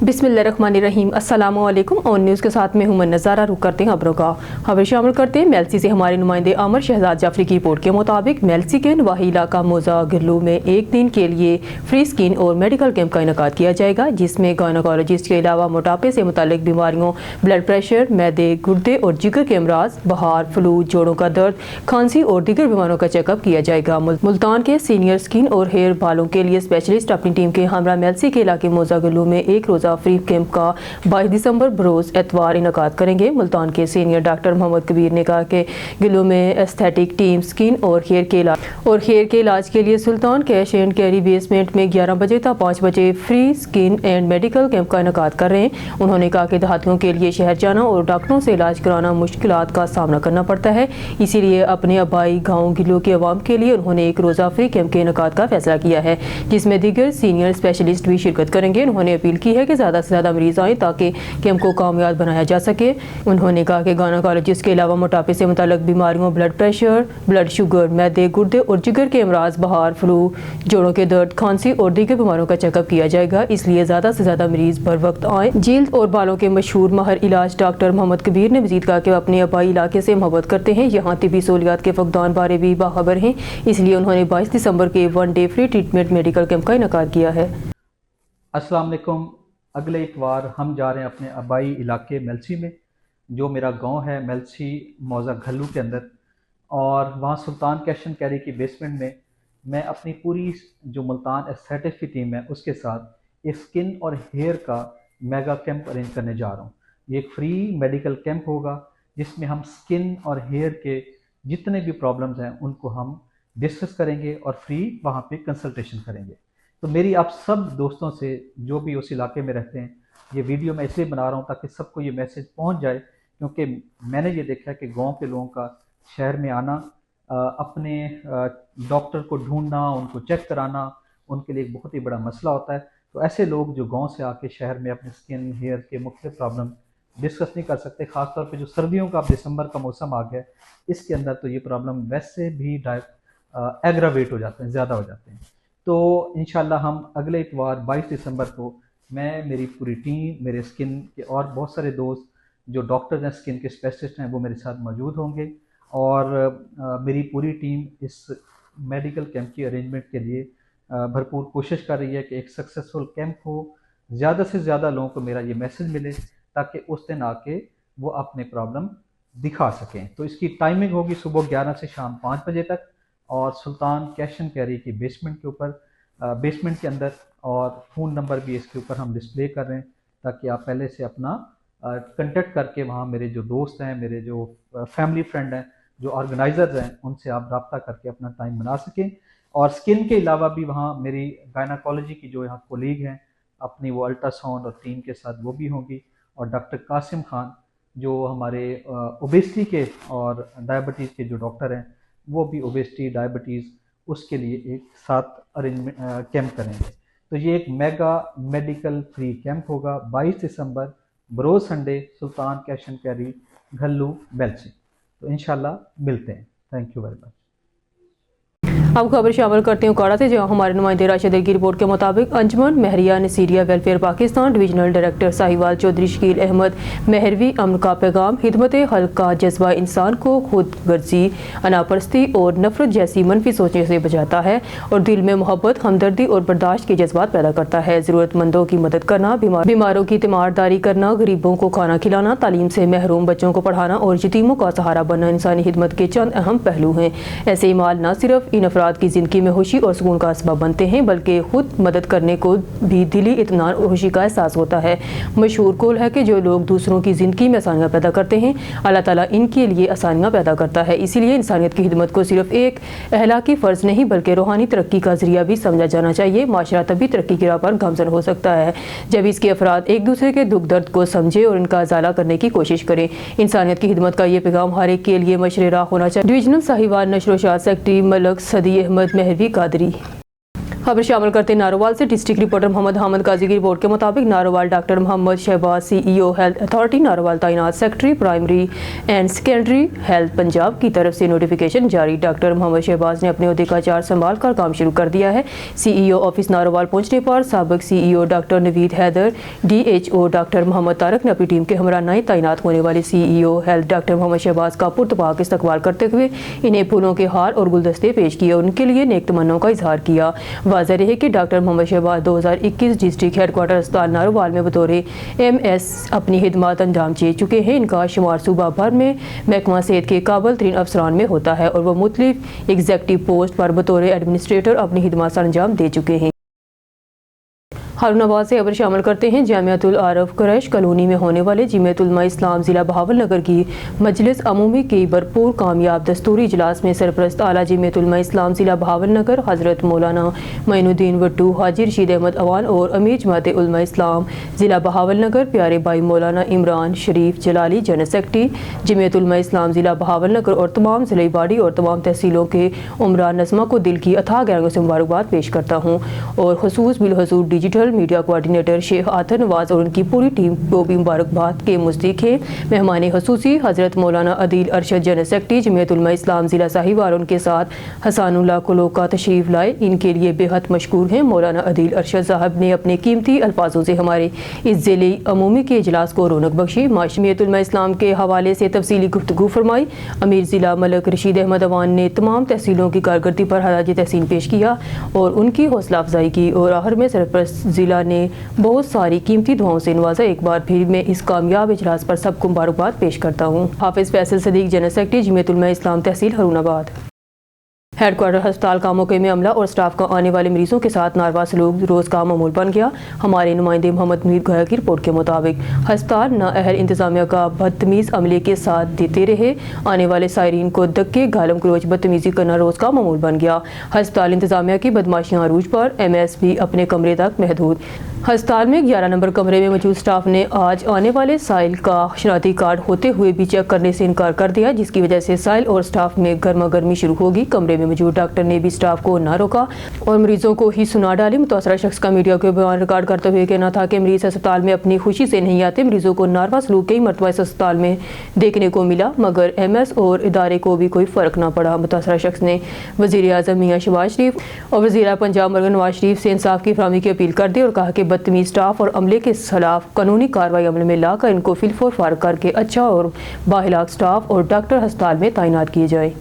बिस्मिल्लाहिर्रहमानिर्रहीम। अस्सलामु अलैकुम। ऑन न्यूज़ के साथ में हूं मैं नज़ारा। रुक करते हैं खबरों का। खबर शामिल करते हैं मेलसी से हमारे नुमाइंदे आमर शहजाद जाफरी की रिपोर्ट के मुताबिक मेलसी के नवाही इलाका मोजा गिरलू में एक दिन के लिए फ्री स्किन और मेडिकल कैंप का इनेकाद किया जाएगा, जिसमें गायनोकोलॉजिस्ट के अलावा मोटापे से मुतालिक बीमारियों, ब्लड प्रेशर, मैदे, गुर्दे और जिगर के अमराज, बहार, फ्लू, जोड़ों का दर्द, खांसी और दीगर बीमारियों का चेकअप किया जाएगा। मुल्तान के सीनियर स्किन और हेयर बालों के लिए स्पेशलिस्ट अपनी टीम के हमरा मेलसी के इलाके मोजा गिरलू में एक रोज़ा फ्री कैंप का 22 दिसंबर बरोज एतवार इनेकाद करेंगे। मुल्तान के सीनियर डॉक्टर मोहम्मद कबीर ने कहा कि गिलू में एस्थेटिक टीम स्किन और हेयर के इलाज के लिए सुल्तान कैश एंड कैरी बेसमेंट में 11 बजे तक 5 बजे free skin and medical camp का इनेकाद कर रहे हैं। उन्होंने कहा कि देहातियों के लिए शहर जाना और डॉक्टरों से इलाज कराना मुश्किलात का सामना करना पड़ता है, इसीलिए अपने आबाई गाँव गिलू के अवाम के लिए उन्होंने एक रोज़ा फ्री कैंप के इनेकाद का फैसला किया है, जिसमें दीगर सीनियर स्पेशलिस्ट भी शिरकत करेंगे। उन्होंने अपील की है कि ज़्यादा से ज़्यादा मरीज आएँ ताकि कैंप को कामयाब बनाया जा सके। उन्होंने कहा कि गायनोकोलॉजिस्ट के अलावा मोटापे से मुताल्लिक बीमारियों, ब्लड प्रेशर, ब्लड शुगर, मैदे, गुर्दे और जिगर के अमराज, बहार, फ्लू, जोड़ों के दर्द, खांसी और दीगर बीमारियों का चेकअप किया जाएगा, इसलिए ज़्यादा से ज़्यादा मरीज बर वक्त आएँ। जिल्द और बालों के मशहूर माहिर इलाज डॉक्टर मोहम्मद कबीर ने मजीद कहा कि वह अपने आबाई इलाके से मोहब्बत करते हैं, यहाँ तिबी सहूलियात के फकदान बारे भी बाखबर हैं, इसलिए उन्होंने 22 दिसंबर के 1 day free treatment medical camp का इनेकाद किया है। अस्सलाम वालेकुम। अगले इतवार हम जा रहे हैं अपने आबाई इलाके मेलसी में, जो मेरा गांव है मेलसी मौजा घल्लू के अंदर, और वहाँ सुल्तान कैश एंड कैरी की बेसमेंट में मैं अपनी पूरी जो मुल्तान एस्थेटिक की टीम है उसके साथ एक स्किन और हेयर का मेगा कैंप अरेंज करने जा रहा हूँ। ये एक फ्री मेडिकल कैंप होगा जिसमें हम स्किन और हेयर के जितने भी प्रॉब्लम्स हैं उनको हम डिस्कस करेंगे और फ्री वहाँ पे कंसल्टेशन करेंगे। तो मेरी आप सब दोस्तों से जो भी उस इलाके में रहते हैं, ये वीडियो मैं इसलिए बना रहा हूँ ताकि सबको ये मैसेज पहुँच जाए, क्योंकि मैंने ये देखा है कि गांव के लोगों का शहर में आना, अपने डॉक्टर को ढूंढना, उनको चेक कराना उनके लिए एक बहुत ही बड़ा मसला होता है। तो ऐसे लोग जो गांव से आके शहर में अपने स्किन हेयर के मुख्तलिफ प्रॉब्लम डिस्कस नहीं कर सकते, ख़ासतौर पे जो सर्दियों का दिसंबर का मौसम आ गया इसके अंदर, तो ये प्रॉब्लम वैसे भी एग्रावेट हो जाते हैं, ज़्यादा हो जाते हैं। तो इंशाल्लाह हम अगले इतवार 22 दिसंबर को मैं, मेरी पूरी टीम, मेरे स्किन के और बहुत सारे दोस्त जो डॉक्टर्स हैं, स्किन के स्पेशलिस्ट हैं, वो मेरे साथ मौजूद होंगे, और मेरी पूरी टीम इस मेडिकल कैंप की अरेंजमेंट के लिए भरपूर कोशिश कर रही है कि एक सक्सेसफुल कैंप हो, ज़्यादा से ज़्यादा लोगों को मेरा ये मैसेज मिले ताकि उस दिन आके वो अपने प्रॉब्लम दिखा सकें। तो इसकी टाइमिंग होगी सुबह 11 से शाम 5 बजे तक, और सुल्तान कैश एंड कैरी की बेसमेंट के ऊपर, बेसमेंट के अंदर, और फ़ोन नंबर भी इसके ऊपर हम डिस्प्ले कर रहे हैं ताकि आप पहले से अपना कंटेक्ट करके वहाँ मेरे जो दोस्त हैं, मेरे जो फैमिली फ्रेंड हैं, जो ऑर्गेनाइजर्स हैं, उनसे आप रब्ता करके अपना टाइम बना सकें। और स्किन के अलावा भी वहाँ मेरी गायनाकोलॉजी की जो यहाँ कोलीग हैं अपनी, वो अल्ट्रासाउंड और टीम के साथ वो भी होंगी, और डॉक्टर कासिम खान जो हमारे ओबेसिटी के और डायबिटीज़ के जो डॉक्टर हैं, वो भी ओबेसिटी डायबिटीज़ उसके लिए एक साथ अरेंजमेंट कैंप करेंगे। तो ये एक मेगा मेडिकल फ्री कैंप होगा 22 दिसंबर बरोज Sunday, Sultan cash and carry Ghallu Mailsi. तो इंशाल्लाह मिलते हैं। Thank you very much. अब खबर शामिल करते हैं उकाड़ा से, जहाँ हमारे नुमाइंदे राशिद की रिपोर्ट के मुताबिक Anjuman Mehria Nasiria welfare Pakistan divisional director Sahiwal Chaudhry Shakeel Ahmed Mehrvi अमन का पैगाम हिदमत हल्क का जज्बा इंसान को खुद गर्जी, अनापरस्ती और नफरत जैसी मनफी सोचने से बचाता है और दिल में मोहब्बत, हमदर्दी और बर्दाश्त के जज्बात पैदा करता है। ज़रूरतमंदों की मदद करना, बीमारों की तीमारदारी करना, गरीबों को खाना खिलाना, तालीम से महरूम बच्चों को पढ़ाना और यतीमों का सहारा बनना इंसानी खिदमत के चंद अहम पहलू हैं। ऐसे इमाल न सिर्फ इन अफराद की ज़िंदगी में खुशी और सुकून का असबाब बनते हैं, बल्कि खुद मदद करने को भी दिली इत्मीनान और खुशी का एहसास होता है। मशहूर कौल है कि जो लोग दूसरों की ज़िंदगी में आसानियाँ पैदा करते हैं, अल्लाह ताला इनके लिए आसानियाँ पैदा करता है। इसीलिए इंसानियत की खिदमत को सिर्फ एक अहलाकी फ़र्ज़ नहीं बल्कि रूहानी तरक्की का ज़रिया भी समझा जाना चाहिए। माशरा तभी तरक्की की राह पर गामज़न हो सकता है जब इसके अफराद एक दूसरे के दुख दर्द को समझे और इनका इज़ाला करने की कोशिश करें। इंसानियत की खिदमत का ये पैगाम हर एक के लिए मशरे राह होना चाहिए। डिविजनल साहिवाल नशर व शात सेक्रेटरी मलक सदी अहमद मेहरवी कादरी। खबर शामिल करते हैं नारोवाल से। डिस्ट्रिक्ट रिपोर्टर मोहम्मद हामिद काजी की रिपोर्ट के मुताबिक Narowal doctor Mohammad Shahbaz CEO health authority Narowal तैनात secretary primary and secondary health Punjab की तरफ से नोटिफिकेशन जारी। डॉक्टर मोहम्मद शहबाज ने अपने ओहदे का चार्ज संभाल कर काम शुरू कर दिया है। CEO ऑफिस नारोवाल पहुंचने पर साबिक CEO doctor Naveed Haider, DHO doctor Mohammad Tariq ने अपनी टीम के हमरा नए तैनात होने वाले CEO health doctor Mohammad Shahbaz का पुरतपाक इस्तकबाल करते हुए इन्हें फूलों के हार और गुलदस्ते पेश किए और उनके लिए नेक तमन्नाओं का इजहार किया। वाज़ेह रहे कि doctor Mohammad Shahbaz 2021 district headquarter अस्पताल नारोवाल में बतौर MS अपनी खिदमत अंजाम दे चुके हैं। इनका शुमार सूबा भर में महकमा सेहत के काबिल तरीन अफसरान में होता है और वह मुख्तलिफ एग्जीक्यूटिव पोस्ट पर बतौर एडमिनिस्ट्रेटर अपनी खिदमत अंजाम दे चुके हैं। हारूनाबाद से खबर शामिल करते हैं। जामियातुल आरफ कुरैश कॉलोनी में होने वाले जमीयतुल उलमा इस्लाम ज़िला बहावलनगर की मजलिस अमूमी की भरपूर कामयाब दस्तूरी इजलास में सरपरस्त आला जमीयतुल उलमा इस्लाम ज़िला बहावलनगर हज़रत मौलाना मोइनुद्दीन वट्टू, हाजी रशीद अहमद अवान और अमीर जमात उलमा इस्लाम ज़िला बहावलनगर प्यारे भाई मौलाना इमरान शरीफ जलाली जनरल सेक्रेटरी जमीयतुल उलमा इस्लाम ज़िला बहावलनगर और तमाम ज़िले बाडी और तमाम तहसीलों के उमरा नज़मा को दिल की अथाह गहराइयों से मुबारकबाद पेश करता हूँ और खुसूस बिलखसूस डिजिटल मीडिया कोऑर्डिनेटर शेख आतर नवाज और उनकी पूरी टीम को भी मुबारकबाद के मुस्तहिक हैं। मेहमान खसूसी हज़रत मौलाना अदील अरशद जनरल सेक्रेटरी जमीयतुल उलमा इस्लाम ज़िला साहिवाल और उनके साथ हसानुल्लाह कुलोका तशरीफ़ लाए। इनके लिए बेहद मशकूर हैं। मौलाना अदील अरशद साहब ने अपने कीमती अल्फाजों से हमारे इस ज़िले अमूमी के इजलास को रौनक बख्शी। जमीयतुल उलमा इस्लाम के हवाले से तफसीली गुफ्तगू फरमाई। अमीर ज़िला मलक रशीद अहमद अवान ने तमाम तहसीलों की कारकर्दगी पर हराज तहसीन पेश किया और उनकी हौसला अफजाई की और आखिर में सरपरस्त ज़िला ने बहुत सारी कीमती दुआओं से नवाजा। एक बार फिर मैं इस कामयाब इजलास पर सबको मुबारकबाद पेश करता हूँ। हाफिज फैसल सदीक जनरल सेक्रेटरी जमीयतुल उलमा इस्लाम तहसील हारूनाबाद। हेडक्वार्टर अस्पताल का मौके में अमला और स्टाफ का आने वाले मरीजों के साथ नारवा सलूक रोज़ का मामूल बन गया। हमारे नुमाइंदे मोहम्मद मुनीर गोया की रिपोर्ट के मुताबिक अस्पताल नाअहल इंतजामिया का बदतमीज़ अमले के साथ देते रहे। आने वाले सायरीन को धक्के गालम गलोच बदतमीज़ी करना रोज़ का मामूल बन गया। अस्पताल इंतजामिया की बदमाशियाँ अरूज पर, MS भी अपने कमरे तक महदूद। अस्पताल में 11 नंबर कमरे में मौजूद स्टाफ ने आज आने वाले साइल का शनाख्ती कार्ड होते हुए भी चेक करने से इनकार कर दिया, जिसकी वजह से साइल और स्टाफ में गर्मा गर्मी शुरू होगी। कमरे में मौजूद डॉक्टर ने भी स्टाफ को ना रोका और मरीजों को ही सुना डाली। मुतासरा शख्स का मीडिया के बयान रिकॉर्ड करते हुए कहना था कि मरीज अस्पताल में अपनी खुशी से नहीं आते। मरीजों को नारवा सलूक कई मरतबा इस अस्पताल में देखने को मिला मगर MS और इदारे को भी कोई फ़र्क ना पड़ा। मुतासरा शख्स ने वज़ीर आज़म मियाँ शहबाज शरीफ और वज़ीर पंजाब मरहूम नवाज शरीफ से इंसाफ की फरहमी की अपील कर दी और कहा कि बदतमीज स्टाफ और अमले के खिलाफ कानूनी कार्रवाई अमल में लाकर इनको फिलफोर फारग करके अच्छा और बाहिलाक स्टाफ और डॉक्टर अस्पताल में तैनात किए जाए।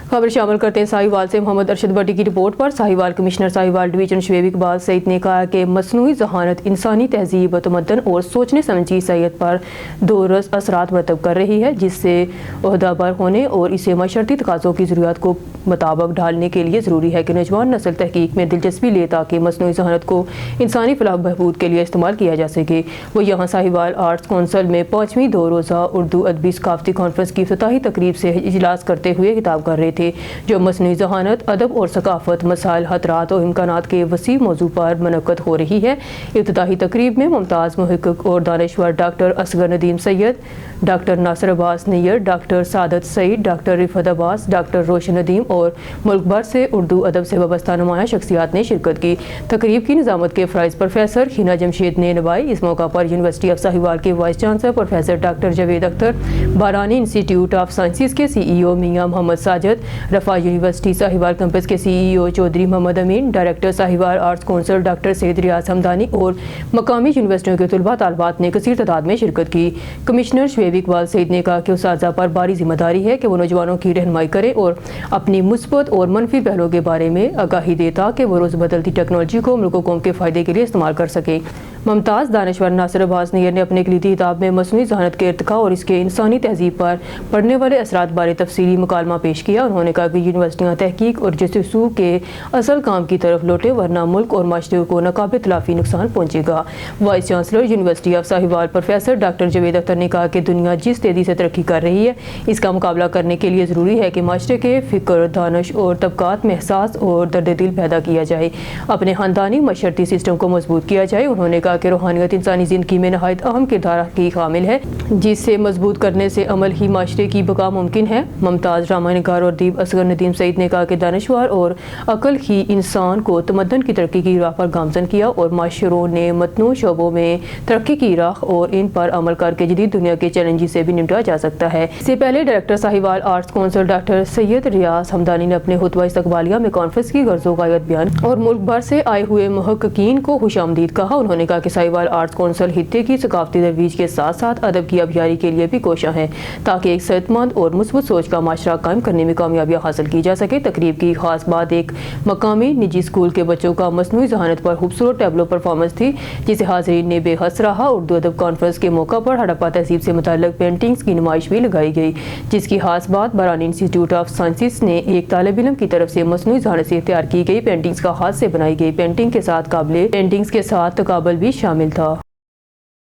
खबर शामिल करते हैं साहिवाल से। मोहम्मद अरशद भट्टी की रिपोर्ट पर साहिवाल कमिश्नर साहिवाल डिवीजन शुएब इकबाल सईद ने कहा कि मसनूई जहानत इंसानी तहजीब तमद्दन और सोचने समझी सैयद पर दोरस असरात मरतब कर रही है, जिससे ओहदाबार होने और इसे मशरती तकाज़ों की ज़रूरत को मुताबिक ढालने के लिए ज़रूरी है कि नौजवान नस्ल तहकीक में दिलचस्पी ले ताकि मसनूई जहानत को इंसानी फलाह बहबूद के लिए इस्तेमाल किया जा सके। वो यहाँ साहिवाल आर्ट्स कौंसिल में 5वीं 2 रोज़ा उर्दू अदबी सकाफती कॉन्फ्रेंस की इफ्तिताही तकरीब से इजलास करते हुए खिताब कर रहे थे, जो मसनूई जहानत, अदब और सकाफत, मसाइल, खतरात और इम्कानात के वसी मौजू पर मुनक्कद हो रही है। इफ्तिताही तकरीब में मुमताज़ मुहक्किक और दानिश्वर doctor Asghar Nadeem Syed, doctor Nasir Abbas Nayyar, doctor Saadat Saeed, doctor Riffat Abbas, doctor Roshan Nadeem और मुल्क भर से उर्दू अदब से वाबस्ता नुमाया शख्सियात ने शिरकत की। तकरीब की निज़ामत के फ़राइज़ प्रोफेसर हिना जमशेद ने निभाई। इस मौका पर यूनिवर्सिटी ऑफ साहिवाल के vice chancellor professor doctor Javed Akhtar, Barani institute of sciences के CEO Mian Mohammad Sajid, Riphah university Sahiwal campus के CEO Chaudhry Mohammad Amin, director Sahiwal arts council doctor Syed Riaz Hamdani और मकामी यूनिवर्सिटियों के तलबा तालबात ने कसीर तादाद में शिरकत की। कमिश्नर शुएब इकबाल सईद ने कहा कि उस्ताज़ा पर भारी जिम्मेदारी है कि वो नौजवानों की रहनुमाई करे और अपनी मुस्बत और मनफी पहलों के बारे में आगाही दे ताकि वो रोज़ बदलती टेक्नोलॉजी को मुल्क कौम के फ़ायदे के लिए इस्तेमाल कर सके। मुमताज़ दानिश्वर नासिर अब्बास नैयर ने अपने कलीदी किताब में मसनूई जहानत के इर्तिका और इसके इंसानी तहजीब पर पड़ने वाले असरात बारे तफसीली मुकालमा पेश किया। उन्होंने कहा कि यूनिवर्सिटियाँ तहकीक और जस्तजू के असल काम की तरफ लौटे वरना मुल्क और माशरे को नाकाबिल तलाफी नुकसान पहुँचेगा। Vice chancellor university of Sahiwal professor doctor Javed Akhtar ने कहा कि दुनिया जिस तेज़ी से तरक्की कर रही है, इसका मुकाबला करने के लिए ज़रूरी है कि माशरे के फ़िक्र, दानिश और तबकात में एहसास और दर्द दिल पैदा किया जाए, अपने ख़ानदानी मशरती सिस्टम को मजबूत किया जाए। उन्होंने कहा कि रूहानियत इंसानी ज़िंदगी में नहायत अहम किरदार की शामिल है, जिससे मजबूत करने से अमल ही माशरे की बका मुमकिन है। मुमताज़ ड्रामा निगार और खतीब असगर नदीम सईद ने कहा कि दानिशवर और अक्ल ही इंसान को तमद्दन की तरक्की की राह पर गामजन किया और माशरों ने मतनू शोबों में तरक्की की राह और इन पर अमल करके जदीद दुनिया के चैलेंजेस से भी निपटा जा सकता है। इससे पहले director Sahiwal arts council doctor Syed Riaz Hamdani ने अपने खुतबा इस्तकबालिया में कॉन्फ्रेंस की गर्ज़ो गायत बयान और मुल्क भर से आए हुए मुहक्किकीन को खुशामदीद कहा। उन्होंने कहा कि साहिवाल आर्ट्स काउंसिल हित्ते की सकाफती तजवीज़ के साथ साथ अदब की अभियारी के लिए भी कोशा है ताकि एक सेहतमंद और मुस्बत सोच का माशरा कायम करने में कामयाबियाँ हासिल की जा सके। तकरीब की खास बात एक मकामी निजी स्कूल के बच्चों का मसनूई ज़हानत पर खूबसूरत टैबलो परफॉर्मेंस थी जिसे हाज़रीन ने बेहद सराहा। उर्दू अदब कॉन्फ्रेंस के मौका पर हड़प्पा तहजीब से मुताल्लिक़ पेंटिंग्स की नुमाइश भी लगाई गई, जिसकी खास बात बरानी इंस्टीट्यूट ऑफ साइंसेस ने एक तालिब इल्म की तरफ से मसनूई ज़हानत से तैयार की गई पेंटिंग्स का हाथ से बनाई गई पेंटिंग्स के साथ तकाबल भी शामिल था।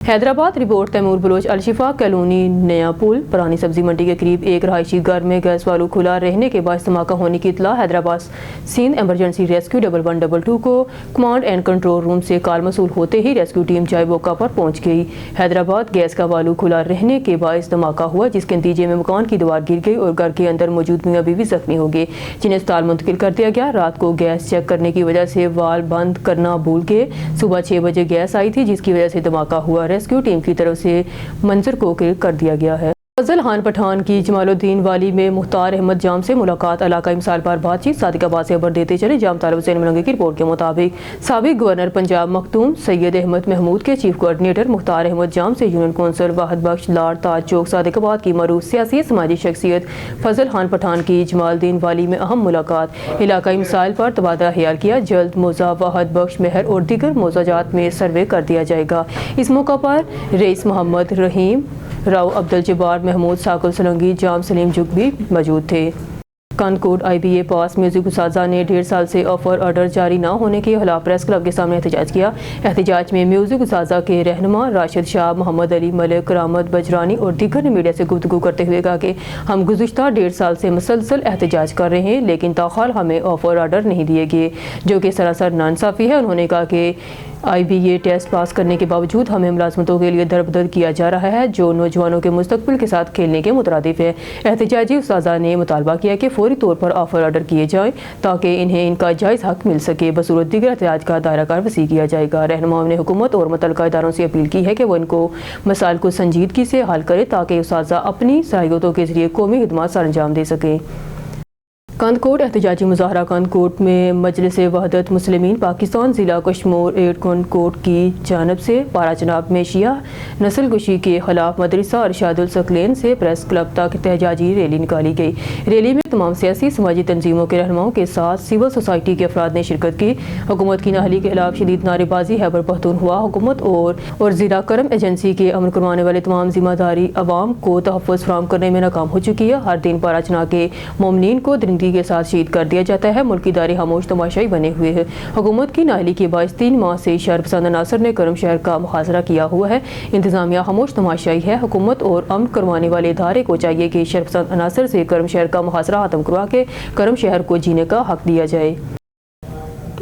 हैदराबाद रिपोर्ट तैमूर बलोच अलशिफा कॉलोनी नया पुल पुरानी सब्जी मंडी के करीब एक रहायशी घर में गैस वालू खुला रहने के बाद धमाका होने की इतला। हैदराबाद सिंध एमरजेंसी रेस्क्यू 1112 को कमांड एंड कंट्रोल रूम से कॉल मसूल होते ही रेस्क्यू टीम जाए मौका पर पहुंच गई। हैदराबाद गैस का वालू खुला रहने के बाद धमाका हुआ जिसके नतीजे में मकान की दीवार गिर गई और घर के अंदर मौजूद मियां बीवी जख्मी हो गए जिन्हें अस्पताल मुंतकिल कर दिया गया। रात को गैस चेक करने की वजह से वाल बंद करना भूल गए। सुबह 6 बजे गैस आई थी जिसकी वजह से धमाका हुआ। रेस्क्यू टीम की तरफ से मंजर को क्लियर कर दिया गया है। फजल खान पठान की जमालुद्दीन वाली में मुख्तार अहमद जाम से मुलाकात, इलाकाई मिसाल पर बातचीत, सादिकाबाद से खबर देते चले। जाम तालिब हुसैन मलंगी की रिपोर्ट के मुताबिक साबिक गवर्नर पंजाब मखदूम सैयद अहमद महमूद के चीफ कोऑर्डिनेटर मुख्तार अहमद जाम से यूनियन कौंसल वाहद बख्श लाड़ ताज चौक सादिकाबाद की मरूफ सियासी समाजी शख्सियत फजल खान पठान की जमालुद्दीन वाली में अहम मुलाकात, इलाकाई मिसाइल पर तबादला ख्याल किया। जल्द मौजा वाहद बख्श महर और दीगर मौजाजात में सर्वे कर दिया जाएगा। इस मौका पर रईस मोहम्मद रहीम राव अब्दुल जब्बार महमूद साकुल सलंगी जाम सलीम जुग भी मौजूद थे। कानकोट IBA पास म्यूजिक उस्ताजा ने 1.5 साल से ऑफर ऑर्डर जारी न होने के खिलाफ प्रेस क्लब के सामने एहतजाज किया। एहतजाज में म्यूजिक उस्ताजा के रहनुमा राशिद शाह, मोहम्मद अली मलिक, करामत बजरानी और दीगर ने मीडिया से गुफ्तगू करते हुए कहा कि हम गुज़िश्ता 1.5 साल से मुसलसल एहतजाज कर रहे हैं लेकिन ताहाल हमें ऑफर ऑर्डर नहीं दिए गए जो कि सरासर नाइंसाफ़ी है। उन्होंने कहा कि IBA टेस्ट पास करने के बावजूद हमें मुलाजमतों के लिए दरबदर किया जा रहा है जो नौजवानों के मुस्तकबिल के साथ खेलने के मुतरादिफ है। एहतजाजी उस्ताजा ने मुतालबा किया कि फौरी तौर पर ऑफर ऑर्डर किए जाएं ताकि इन्हें इनका जायज़ हक मिल सके। बसूरत दीगर एहतजाज का दायरा कार वसी किया जाएगा। रहनुमाओं ने हुकूमत और मुतल्लिका इदारों से अपील की है कि वो इनको मसाइल को संजीदगी से हल करे ताकि उस्ताजा अपनी सलाहियतों के जरिए कौमी खिदमत सर अंजाम दे सकें। कानकोट एहतजाजी मुजाहरा कानकोट में मजलिस वहदत मुस्लिमीन पाकिस्तान ज़िला कश्मीर एड कानकोट की जानब से पारा जनाब में शिया नस्ल कुशी के खिलाफ मदरसा अरशादुल सकलैन से प्रेस क्लब तक एहतजाजी रैली निकाली गई। रैली में तमाम सियासी समाजी तंजीमों के रहनुमाओं के साथ सिविल सोसाइटी के अफराद ने शिरकत की। हुकूमत की नाअहली के खिलाफ शदीद नारेबाजी खैबर पख्तूनख्वा हुकूमत और ज़िला करम एजेंसी के अमल करवाने वाले तमाम जिम्मेदारी अवाम को तहफ़्फ़ुज़ फराहम करने में नाकाम हो चुकी है। हर दिन पारा जना के मोमनीन को दरिंदगी के साथ शहीद कर दिया जाता है। मुल्की दारे खामोश तमाशाई बने हुए हैं। हुकूमत की नाअहली के बायस 3 माह से शहरपसंद अनासर ने करम शहर का मुहासरा किया हुआ है। इंतजामिया खामोश तमाशाई है। हुकूमत और अमन करवाने वाले इदारे को चाहिए कि शहरपसंद अनासर से करम शहर का मुहासरा खत्म करवा के करम शहर को जीने का हक दिया जाए।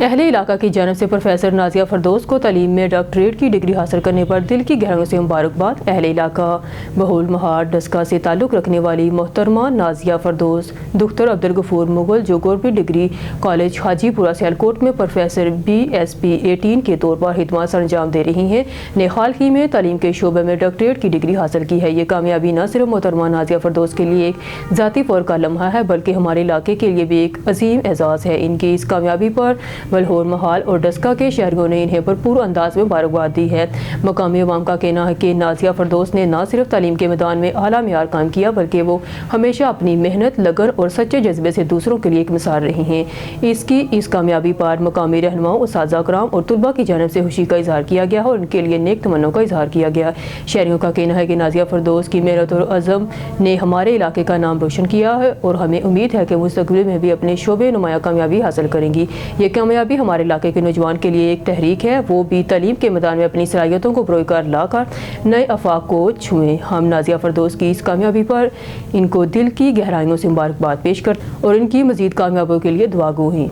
अहले इलाका की जानब से प्रोफेसर नाजिया फरदौस को तालीम में डॉक्टरेट की डिग्री हासिल करने पर दिल की गहराइयों से मुबारकबाद। अहले इलाका बहुल महार डस्का से ताल्लुक़ रखने वाली मोहतरमा नाजिया फरदौस दुख्तर अब्दुल गफूर मुगल जो government degree college Hajipura Sialkot में प्रोफेसर BSc 18 के तौर पर खिदमत सर अंजाम दे रही हैं ने हाल ही में तालीम के शोबे में डॉक्टरेट की डिग्री हासिल की है। ये कामयाबी न सिर्फ मोहतरमा नाजिया फरदौस के लिए एक ज़ाती फौर का लम्हा है बल्कि हमारे इलाके के लिए भी एक अजीम एजाज़ है। इनकी इस कामयाबी पर बलहोर महाल और डस्का के शहरियों ने इन्हें भरपूर अंदाज में मुबारकबाद दी है। मकामी अवाम का कहना है कि नाजिया फरदौस ने न सिर्फ तालीम के मैदान में आला मेयार काम किया बल्कि वो हमेशा अपनी मेहनत, लगन और सच्चे जज्बे से दूसरों के लिए एक मिसाल रही हैं। इसकी इस कामयाबी पर मकामी रहनुमाओं, उस्ताज़ा कराम और तुलबा की जानब से खुशी का इजहार किया गया और उनके लिए नेक तमन्नों का इजहार किया गया। शहरियों का कहना है कि नाजिया फरदौस की मेहनत और अज़म ने हमारे इलाके का नाम रोशन किया है और हमें उम्मीद है कि मुस्तक़बिल में भी अपने शोबे नुमाया कामयाबी हासिल करेंगी। ये कामयाबी हमारे इलाके के नौजवान के लिए एक तहरीक है, वो भी तालीम के मैदान में अपनी सलाहियतों को बरोकार लाकर नए आफाक को छुएं। हम नाजिया फरदौस की इस कामयाबी पर इनको दिल की गहराइयों से मुबारकबाद पेश कर और इनकी मज़ीद कामयाबियों के लिए दुआ गो हैं।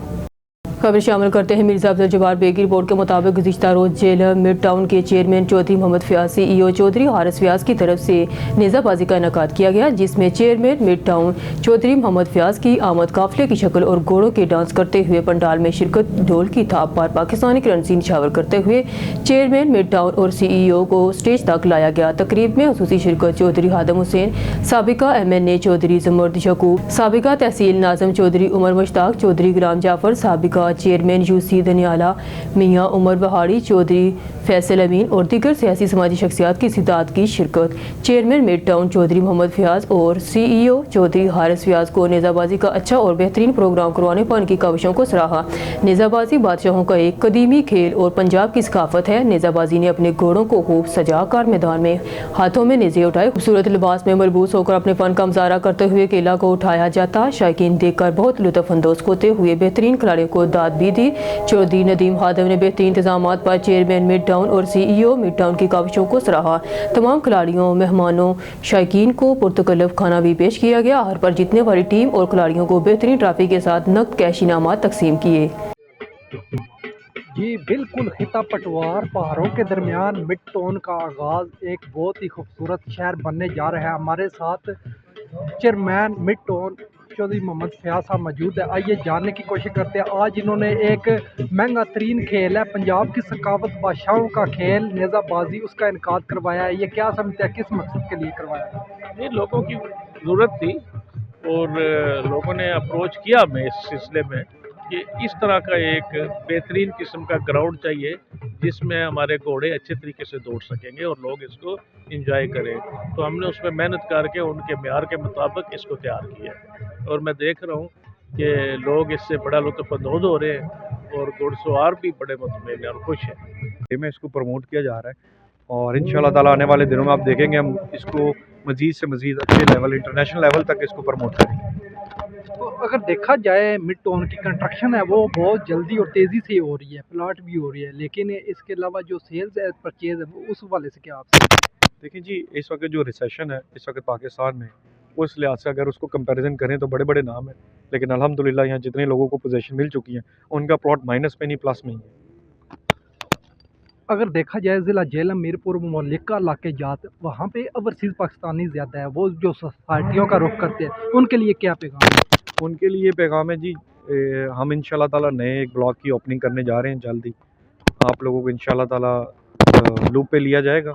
खबर शामिल करते हैं। मिर्जा अब्दुल जब्बार बेग की रिपोर्ट के मुताबिक गुज़िश्ता रोज जेल मिड टाउन के चेयरमैन चौधरी मोहम्मद फयाज CEO चौधरी हारिस फयाज की तरफ से नेज़ाबाजी का इनेकाद किया गया, जिसमें chairman mid town Chaudhry Mohammad Fayyaz की आमद काफिले की शक्ल और घोड़ों के डांस करते हुए पंडाल में शिरकत, ढोल की थाप पर पाकिस्तानी करंसी निछावर करते हुए चेयरमैन मिड टाउन और CEO को स्टेज तक लाया गया। तकरीब में खुसूसी शिरकत चौधरी हादम हुसैन, साबिका MNA चौधरी जमर्द शकूब, साबिका तहसील नाज़म चौधरी उमर मुश्ताक चौधरी, गुलाम जाफर, साबिका चेयरमैन UC धनियाला मियाँ उमर बहारी चौधरी, फैसल अमीन और दीगर सियासी समाजी शख्सियात की इस्तिदाद की शिरकत। Chairman mid town Chaudhry Mohammad Fayyaz और CEO चौधरी हारिस फयाज को नेज़ाबाजी का अच्छा और बेहतरीन प्रोग्राम करवाने पर उनकी काविशों को सराहा। नेज़ाबाजी बादशाहों का एक कदीमी खेल और पंजाब की सकाफत है। नेज़ाबाजी ने अपने घोड़ों को खूब सजा कर मैदान में हाथों में नेज़े उठाए, खूबसूरत लिबास में मलबूस होकर अपने फन का मुजाहरा करते हुए केला को उठाया जाता। शायकीन देखकर बहुत लुत्फ अंदोज होते हुए बेहतरीन खिलाड़ियों को दाद भी दी। चौधरी नदीम हादम ने बेहतरीन इंतजाम पर चेयरमैन मिड टाउन और CEO मिड टाउन की काविशों को सराहा। तमाम खिलाड़ियों, मेहमानों, शायकीन को पुरतकल्लफ खाना भी पेश किया गया। हर पर जीतने वाली टीम और खिलाड़ियों को बेहतरीन ट्रॉफी के साथ नकद कैश इनामात तकसीम किए। जी बिल्कुल, खिता पटवार पहाड़ों के दरमियान मिड टाउन का आगाज़ एक बहुत ही खूबसूरत शहर बनने जा रहा है। हमारे साथ chairman mid town Chaudhry Mohammad Fayyaz sahab मौजूद है। आइए जानने की कोशिश करते हैं। आज इन्होंने एक महंगा तरीन खेल है, पंजाब की सकावत बादशाहों का खेल नेज़ाबाजी, उसका इनकाद करवाया है। ये क्या समझते हैं, किस मकसद के लिए करवाया है? ये लोगों की ज़रूरत थी और लोगों ने अप्रोच किया हमें इस सिलसिले में कि इस तरह का एक बेहतरीन किस्म का ग्राउंड चाहिए जिसमें हमारे घोड़े अच्छे तरीके से दौड़ सकेंगे और लोग इसको एंजॉय करें। तो हमने उस पर मेहनत करके उनके म्यार के मुताबिक इसको तैयार किया और मैं देख रहा हूँ कि लोग इससे बड़ा लुत्फ़ अंदोज़ हो रहे हैं और घुड़सवार भी बड़े मुतमईन और खुश हैं। में इसको प्रमोट किया जा रहा है और इंशाल्लाह ताला आने वाले दिनों में आप देखेंगे हम इसको मज़ीद से मज़ीद अच्छे लेवल, इंटरनेशनल लेवल तक इसको प्रमोट करेंगे। तो अगर देखा जाए मिड टाउन की कंस्ट्रक्शन है वो बहुत जल्दी और तेज़ी से हो रही है, प्लाट भी हो रही है, लेकिन इसके अलावा जो सेल्स है, परचेज है, वो उस हवाले से क्या आप? देखिए जी, इस वक्त जो रिसेशन है इस वक्त पाकिस्तान में, उस लिहाज से अगर उसको कंपैरिजन करें तो बड़े बड़े नाम हैं, लेकिन अल्हम्दुलिल्लाह यहाँ जितने लोगों को पोजीशन मिल चुकी हैं उनका प्लॉट माइनस में नहीं प्लस में ही है। अगर देखा जाए ज़िला जेलम मीरपुर मलिका इलाके जात, वहाँ पे ओवरसीज़ पाकिस्तानी ज़्यादा है, वो जो सोसाइटियों का रुख करते हैं उनके लिए क्या पैगाम है? उनके लिए पैगाम है जी, हम इंशाल्लाह ताला नए एक ब्लॉक की ओपनिंग करने जा रहे हैं जल्दी। आप लोगों को इंशाल्लाह ताला लूप पे लिया जाएगा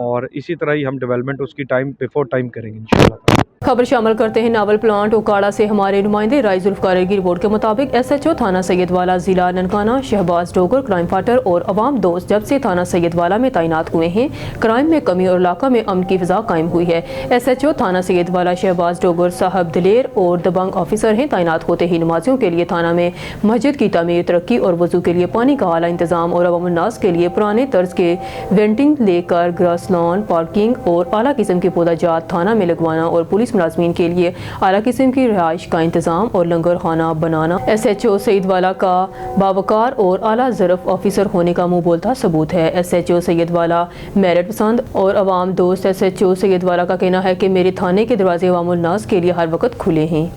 और इसी तरह ही हम डेवलपमेंट उसकी टाइम बिफोर टाइम करेंगे इंशाल्लाह ताला। खबर शामिल करते हैं। नावल प्लांट ओकाड़ा से हमारे नुमाइंदे राय जुल्फकार की रिपोर्ट के मुताबिक SHO थाना सैयदवाला जिला ननकाना शहबाज डोगर क्राइम फाइटर और अवाम दोस्त जब से थाना सैयदवाला में तैनात हुए हैं, क्राइम में कमी और इलाका में अमन की फिजा कायम हुई है। SHO थाना सैयदवाला शहबाज डोगर साहब दिलेर और दबंग ऑफिसर हैं। तैनात होते ही नमाजियों के लिए थाना में मस्जिद की तामीर, तरक्की और वजू के लिए पानी का आला इंतजाम और अवामुन्नास के लिए पुराने तर्ज के वेंटिंग लेकर ग्रास लॉन, पार्किंग और आला किस्म के पौधाजात थाना में लगवाना और पुलिस मुलाजमीन के लिए आला किस्म की रिहाइश का इंतजाम और लंगर खाना बनाना SHO सैयदवाला का बावकार और आला ज़रफ़ ऑफिसर होने का मुँह बोलता सबूत है। SHO सैयदवाला मेरिट पसंद और अवाम दोस्त SHO सैयदवाला का कहना है कि मेरे थाने के दरवाजे अवामुन्नास के लिए हर वक्त खुले हैं।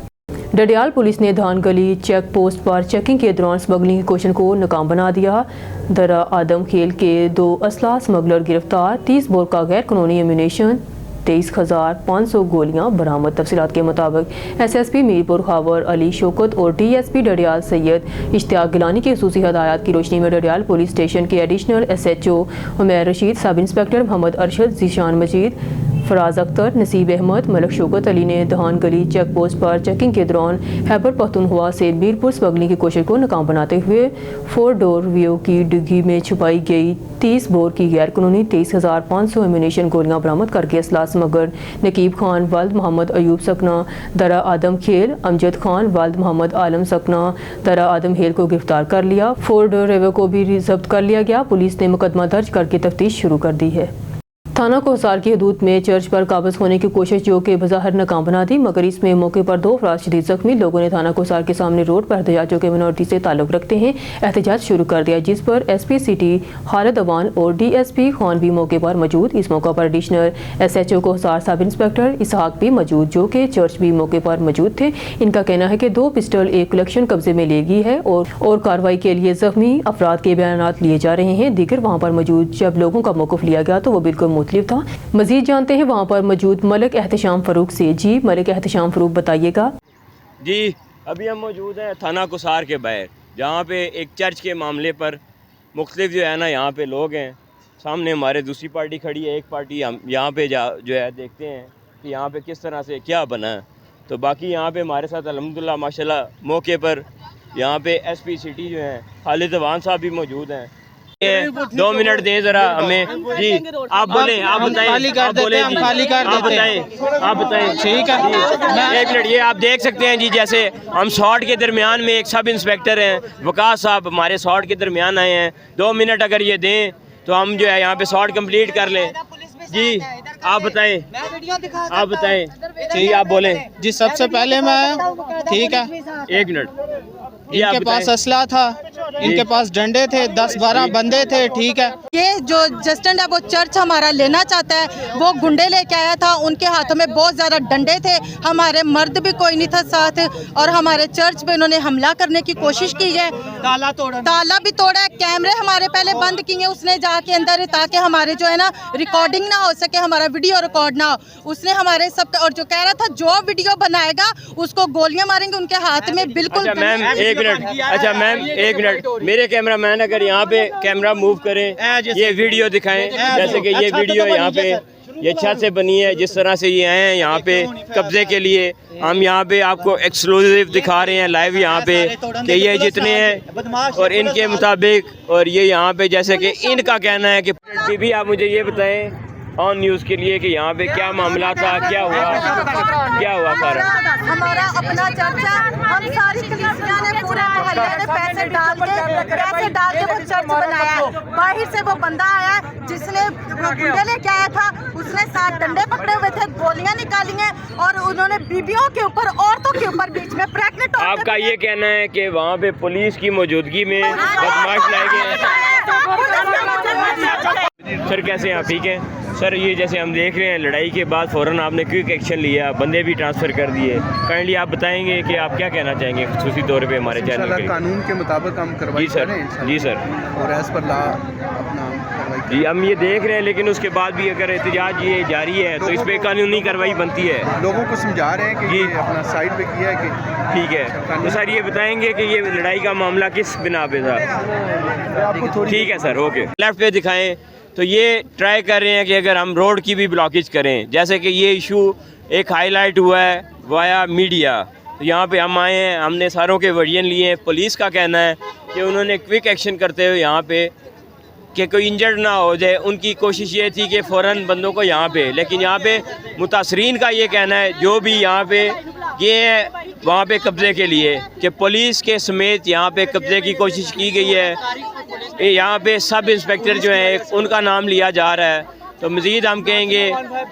डडियाल पुलिस ने धान गली चेक पोस्ट पर चेकिंग के दौरान स्मगलिंग की कोशिश को नाकाम बना दिया। दरा आदम खेल के 2 असला स्मगलर गिरफ्तार, 30 बोर का गैर कानूनी एम्यूनेशन, 23,500 गोलियां बरामद। तफसीलात के मुताबिक SSP मीरपुर खावर अली शौकत और DSP डडियाल सैयद इश्तियाक गिलानी की खसूसी हदायत की रोशनी में डडियाल पुलिस स्टेशन के additional SHO Umair Rasheed, sub inspector Mohammad Arshad, Zeeshan Majeed, Faraz Akhtar, Naseeb Ahmed, Malak Shaukat Ali ने धान गली चेक पोस्ट पर चेकिंग के दौरान खैबर पख्तूनख्वा से मीरपुर स्मगलिंग की कोशिश को नाकाम बनाते हुए 4 डोर व्यू की डिग्गी में छुपाई गई 30 बोर की गैर कानूनी 23,500 एम्यूनेशन गोलियां बरामद करके असला स्मगर नकीब खान वल्द मोहम्मद अयूब सकना दरा आदम खेल, अमजद खान वल्द मोहम्मद आलम सकना दरा आदम खेल को गिरफ्तार कर लिया। 4 डोर रेवो को भी जब्त कर लिया गया। पुलिस ने मुकदमा दर्ज करके तफ्तीश शुरू कर दी है। थाना कोहसार की हदूद में चर्च पर काबज होने की कोशिश जो कि बज़ाहिर नाकाम बना दी, मगर इसमें मौके पर 2 अफराद शदीद जख्मी। लोगों ने थाना कोहसार के सामने रोड पर एहतजाजों के मिनोरिटी से ताल्लुक रखते हैं एहतजाज शुरू कर दिया, जिस पर SP सिटी खालिद अवान और DSP खान भी मौके पर मौजूद। इस मौके पर एडिशनल SHO कोहसार सब इंस्पेक्टर इसहाक भी मौजूद, जो कि चर्च भी मौके पर मौजूद थे। इनका कहना है कि 2 पिस्टल एक कलेक्शन कब्जे में ले गई है और कार्रवाई के लिए जख्मी अफराद के बयानात लिए जा रहे हैं। दीगर वहाँ पर मौजूद जब लोगों का मौक़िफ़ लिया गया तो वो बिल्कुल मुख्तलिफ था। मजीद जानते हैं वहाँ पर मौजूद मलिक एहतशाम फ़ारूक से। जी मलिक एहतशाम फ़ारूक, बताइएगा। जी अभी हम मौजूद हैं थाना कोसार के बाहर, जहाँ पे एक चर्च के मामले पर मुख्तलिफ जो है ना यहाँ पे लोग हैं। सामने हमारे दूसरी पार्टी खड़ी है, एक पार्टी हम यहाँ पे जो है देखते हैं कि यहाँ पे किस तरह से क्या बना है। तो बाकी यहाँ पे हमारे साथ अल्हम्दुलिल्लाह माशाल्लाह मौके पर यहाँ पे SP सिटी जो हैं खालिद अवान साहब भी मौजूद हैं। 2 मिनट दें ज़रा हमें। जी आप बोलें, आप बताएं, आप बोलें, आप बताएं। ठीक है, 1 मिनट। ये आप देख सकते हैं जी, जैसे हम शॉट के दरमियान में एक सब इंस्पेक्टर हैं वकास साहब हमारे शॉट के दरमियान आए हैं। 2 मिनट अगर ये दें तो हम जो है यहाँ पे शॉट कंप्लीट कर लें। जी आप बताएं, आप बताएं। जी आप बोलें। जी सबसे पहले मैं, ठीक है, 1 मिनट। इनके पास असला था, इनके पास डंडे थे, 10-12 बंदे थे, ठीक है। ये जो जस्टिन है वो चर्च हमारा लेना चाहता है, वो गुंडे लेके आया था, उनके हाथों में बहुत ज़्यादा डंडे थे, हमारे मर्द भी कोई नहीं था साथ, और हमारे चर्च पे इन्होंने हमला करने की कोशिश की है। ताला भी तोड़ा है, कैमरे हमारे पहले बंद किए उसने जाके अंदर, ताकि हमारे जो है ना रिकॉर्डिंग ना हो सके, हमारा वीडियो रिकॉर्ड ना हो। उसने हमारे सब, और जो कह रहा था जो वीडियो बनाएगा उसको गोलियां मारेंगे, उनके हाथ में बिल्कुल। अच्छा मैम 1 मिनट, अच्छा मैम 1 मिनट, मेरे कैमरा मैन अगर यहाँ पे कैमरा मूव करें, ये वीडियो दिखाएं। जैसे कि ये वीडियो यहाँ पे ये छत से बनी है, जिस तरह से ये आए हैं यहाँ पे कब्जे के लिए, हम यहाँ पे आपको एक्सक्लूसिव दिखा रहे हैं लाइव यहाँ पे कि ये जितने हैं और इनके मुताबिक, और ये यहाँ पे जैसे कि इनका कहना है कि बीबी आप मुझे ये बताएं ऑन न्यूज़ के लिए कि यहाँ पे क्या मामला था, क्या हुआ सारा। हमारा अपना चर्च है, हम सारी कलीसिया ने, पूरे मोहल्ले ने पैसे डाल के वो चर्च बनाया है। बाहर से वो बंदा आया है जिसने गुंडे लेके आया था, उसने 7 डंडे पकड़े हुए थे, गोलियां निकाली हैं और उन्होंने बीबियों के ऊपर, औरतों के ऊपर, बीच में प्रेग्नेंट। आपका ये कहना है कि वहाँ पे पुलिस की मौजूदगी में बदमाश लाए गए हैं। सर कैसे हैं आप, ठीक हैं? सर ये जैसे हम देख रहे हैं लड़ाई के बाद फ़ौरन आपने क्विक एक्शन लिया, बंदे भी ट्रांसफ़र कर दिए। काइंडली आप बताएंगे कि आप क्या कहना चाहेंगे खुसूसी तौर पे हमारे चैनल के? कानून के मुताबिक हम कार्रवाई जी सर, जी सर, और एज पर लॉ अपना कार्रवाई जी हम ये देख रहे हैं, लेकिन उसके बाद भी अगर एहतजाज ये जारी है तो इस पर कानूनी कार्रवाई बनती है। लोगों को समझा रहे हैं कि ये अपना साइड पे किया है कि ठीक है। तो सर ये बताएंगे कि ये लड़ाई का मामला किस बिना पे था? ठीक है सर, ओके। लेफ्ट पे दिखाएं तो ये ट्राई कर रहे हैं कि अगर हम रोड की भी ब्लॉकेज करें, जैसे कि ये इशू एक हाईलाइट हुआ है वाया मीडिया, तो यहाँ पे हम आए हैं, हमने सारों के वर्जन लिए हैं। पुलिस का कहना है कि उन्होंने क्विक एक्शन करते हुए यहाँ पे कि कोई इंजर्ड ना हो जाए, उनकी कोशिश ये थी कि फ़ौरन बंदों को यहाँ पे, लेकिन यहाँ पे मुतासरीन का ये कहना है जो भी यहाँ पे ये है वहाँ पे कब्ज़े के लिए, कि पुलिस के समेत यहाँ पे कब्ज़े की कोशिश की गई है। यहाँ पे सब इंस्पेक्टर जो हैं उनका नाम लिया जा रहा है। तो मज़ीद हम कहेंगे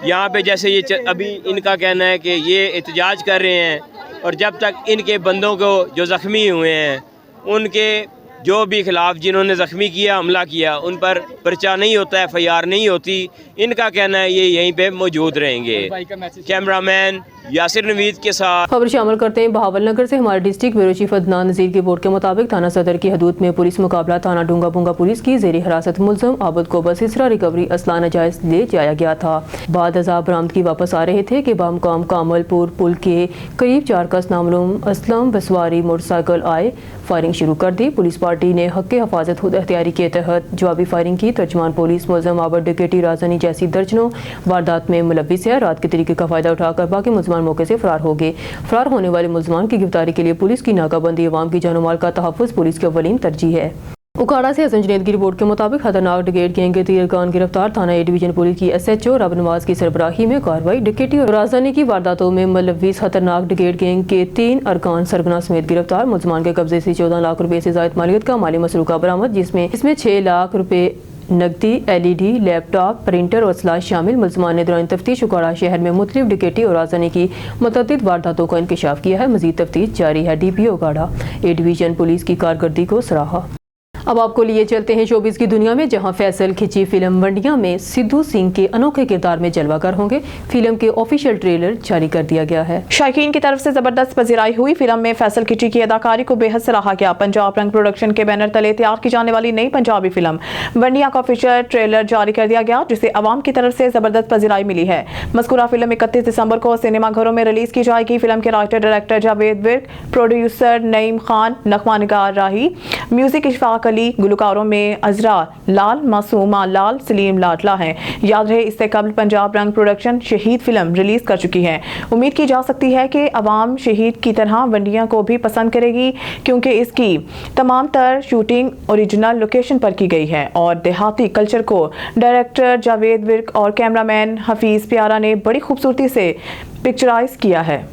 यहाँ पे जैसे ये अभी इनका कहना है कि ये एहतजाज कर रहे हैं, और जब तक इनके बंदों को जो ज़ख्मी हुए हैं उनके जो भी खिलाफ जिन्होंने ज़ख्मी किया, हमला किया, उन पर पर्चा नहीं होता है, FIR नहीं होती, इनका कहना है ये यहीं पे मौजूद रहेंगे। कैमरामैन यासिर नवीद के साथ खबर शामिल करते हैं बहावल नगर से। हमारे डिस्ट्रिक्ट ब्यूरो चीफ अदनान नज़ीर की रिपोर्ट के मुताबिक थाना सदर की हदूद में पुलिस मुकाबला थाना डूंगा बुंगा पुलिस की जेरी हिरासत मुलजम आबद को बसिसरा रिकवरी असला नाजायज ले जाया गया था। बाद अजाब बरामदगी वापस आ रहे थे कि बामकाम कामलपुर पुल के करीब 4 कस नामलूम असलम बसवारी मोटरसाइकिल आए, फायरिंग शुरू कर दी। पुलिस पार्टी ने हक हिफाजत खुद एहतियारी के तहत जवाबी फायरिंग की। तर्जमान पुलिस मुलजम आबद डिकेटी राजधानी जैसी दर्जनों वारदात में मुलविस है। रात के तरीके का फ़ायदा उठाकर बाकी मुलजमान मौके से फरार हो गए। फरार होने वाले मुलजमान की गिरफ्तारी के लिए पुलिस की नाकाबंदी अवाम की जान माल का तहफ़्फ़ुज़ पुलिस की अव्वलीन तरजीह है। उकाड़ा से हसन जुनैद की रिपोर्ट के मुताबिक खतरनाक डिकेट गैंग के 3 अरकान गिरफ्तार। थाना ए डिवीजन पुलिस की SHO रब नवाज की सरबराही में कार्रवाई। डिकेटी और राजधानी की वारदातों में मुलविस खतरनाक डिकेट गैंग के 3 अरकान सरगना समेत गिरफ्तार। मुलजमान के कब्जे से 14 लाख रुपए से ज़ायद मालियत का माली मसरूका बरामद, जिसमें 6 लाख रुपए नकदी, LED, लैपटॉप, प्रिंटर और स्लाश शामिल मुलजमान ने दौरान तफ्तीश उकाड़ा शहर में मुख्तलिफ डकैती और आज़ानी की मुतअद्दिद वारदातों का इंकशाफ किया है। मजीद तफ्तीश जारी है। DPO Okara A division police की कारकर्दगी को सराहा। अब आपको लिए चलते हैं शोबिस की दुनिया में, जहां फैसल खिंची फिल्म वंडिया में सिद्धू सिंह के अनोखे किरदार में जलवागर होंगे। फिल्म के ऑफिशियल ट्रेलर जारी कर दिया गया है। शायकीन की तरफ से जबरदस्त पजीराई हुई। फिल्म में फैसल खिची की अदाकारी को बेहद सराहा गया। पंजाब रंग प्रोडक्शन के बैनर तले तैयार की जाने वाली नई पंजाबी फिल्म वंडिया का ऑफिशियल ट्रेलर जारी कर दिया गया, जिसे अवाम की तरफ से जबरदस्त पजीराई मिली है। मज़कूरा फिल्म 31 दिसंबर को सिनेमाघरों में रिलीज की जाएगी। फिल्म के writer director Javed Virk, producer Naeem Khan, नगमा निगार राही, म्यूजिक इशफाक अली, गुलकारों में अजरा लाल, मासूमा लाल, सलीम लाडला हैं। याद रहे, इससे कबल पंजाब रंग प्रोडक्शन शहीद फिल्म रिलीज कर चुकी है। उम्मीद की जा सकती है कि अवाम शहीद की तरह वंडिया को भी पसंद करेगी, क्योंकि इसकी तमाम तर शूटिंग ओरिजिनल लोकेशन पर की गई है और देहाती कल्चर को डायरेक्टर जावेद विर्क और कैमरामैन हफीज प्यारा ने बड़ी खूबसूरती से पिक्चराइज किया है।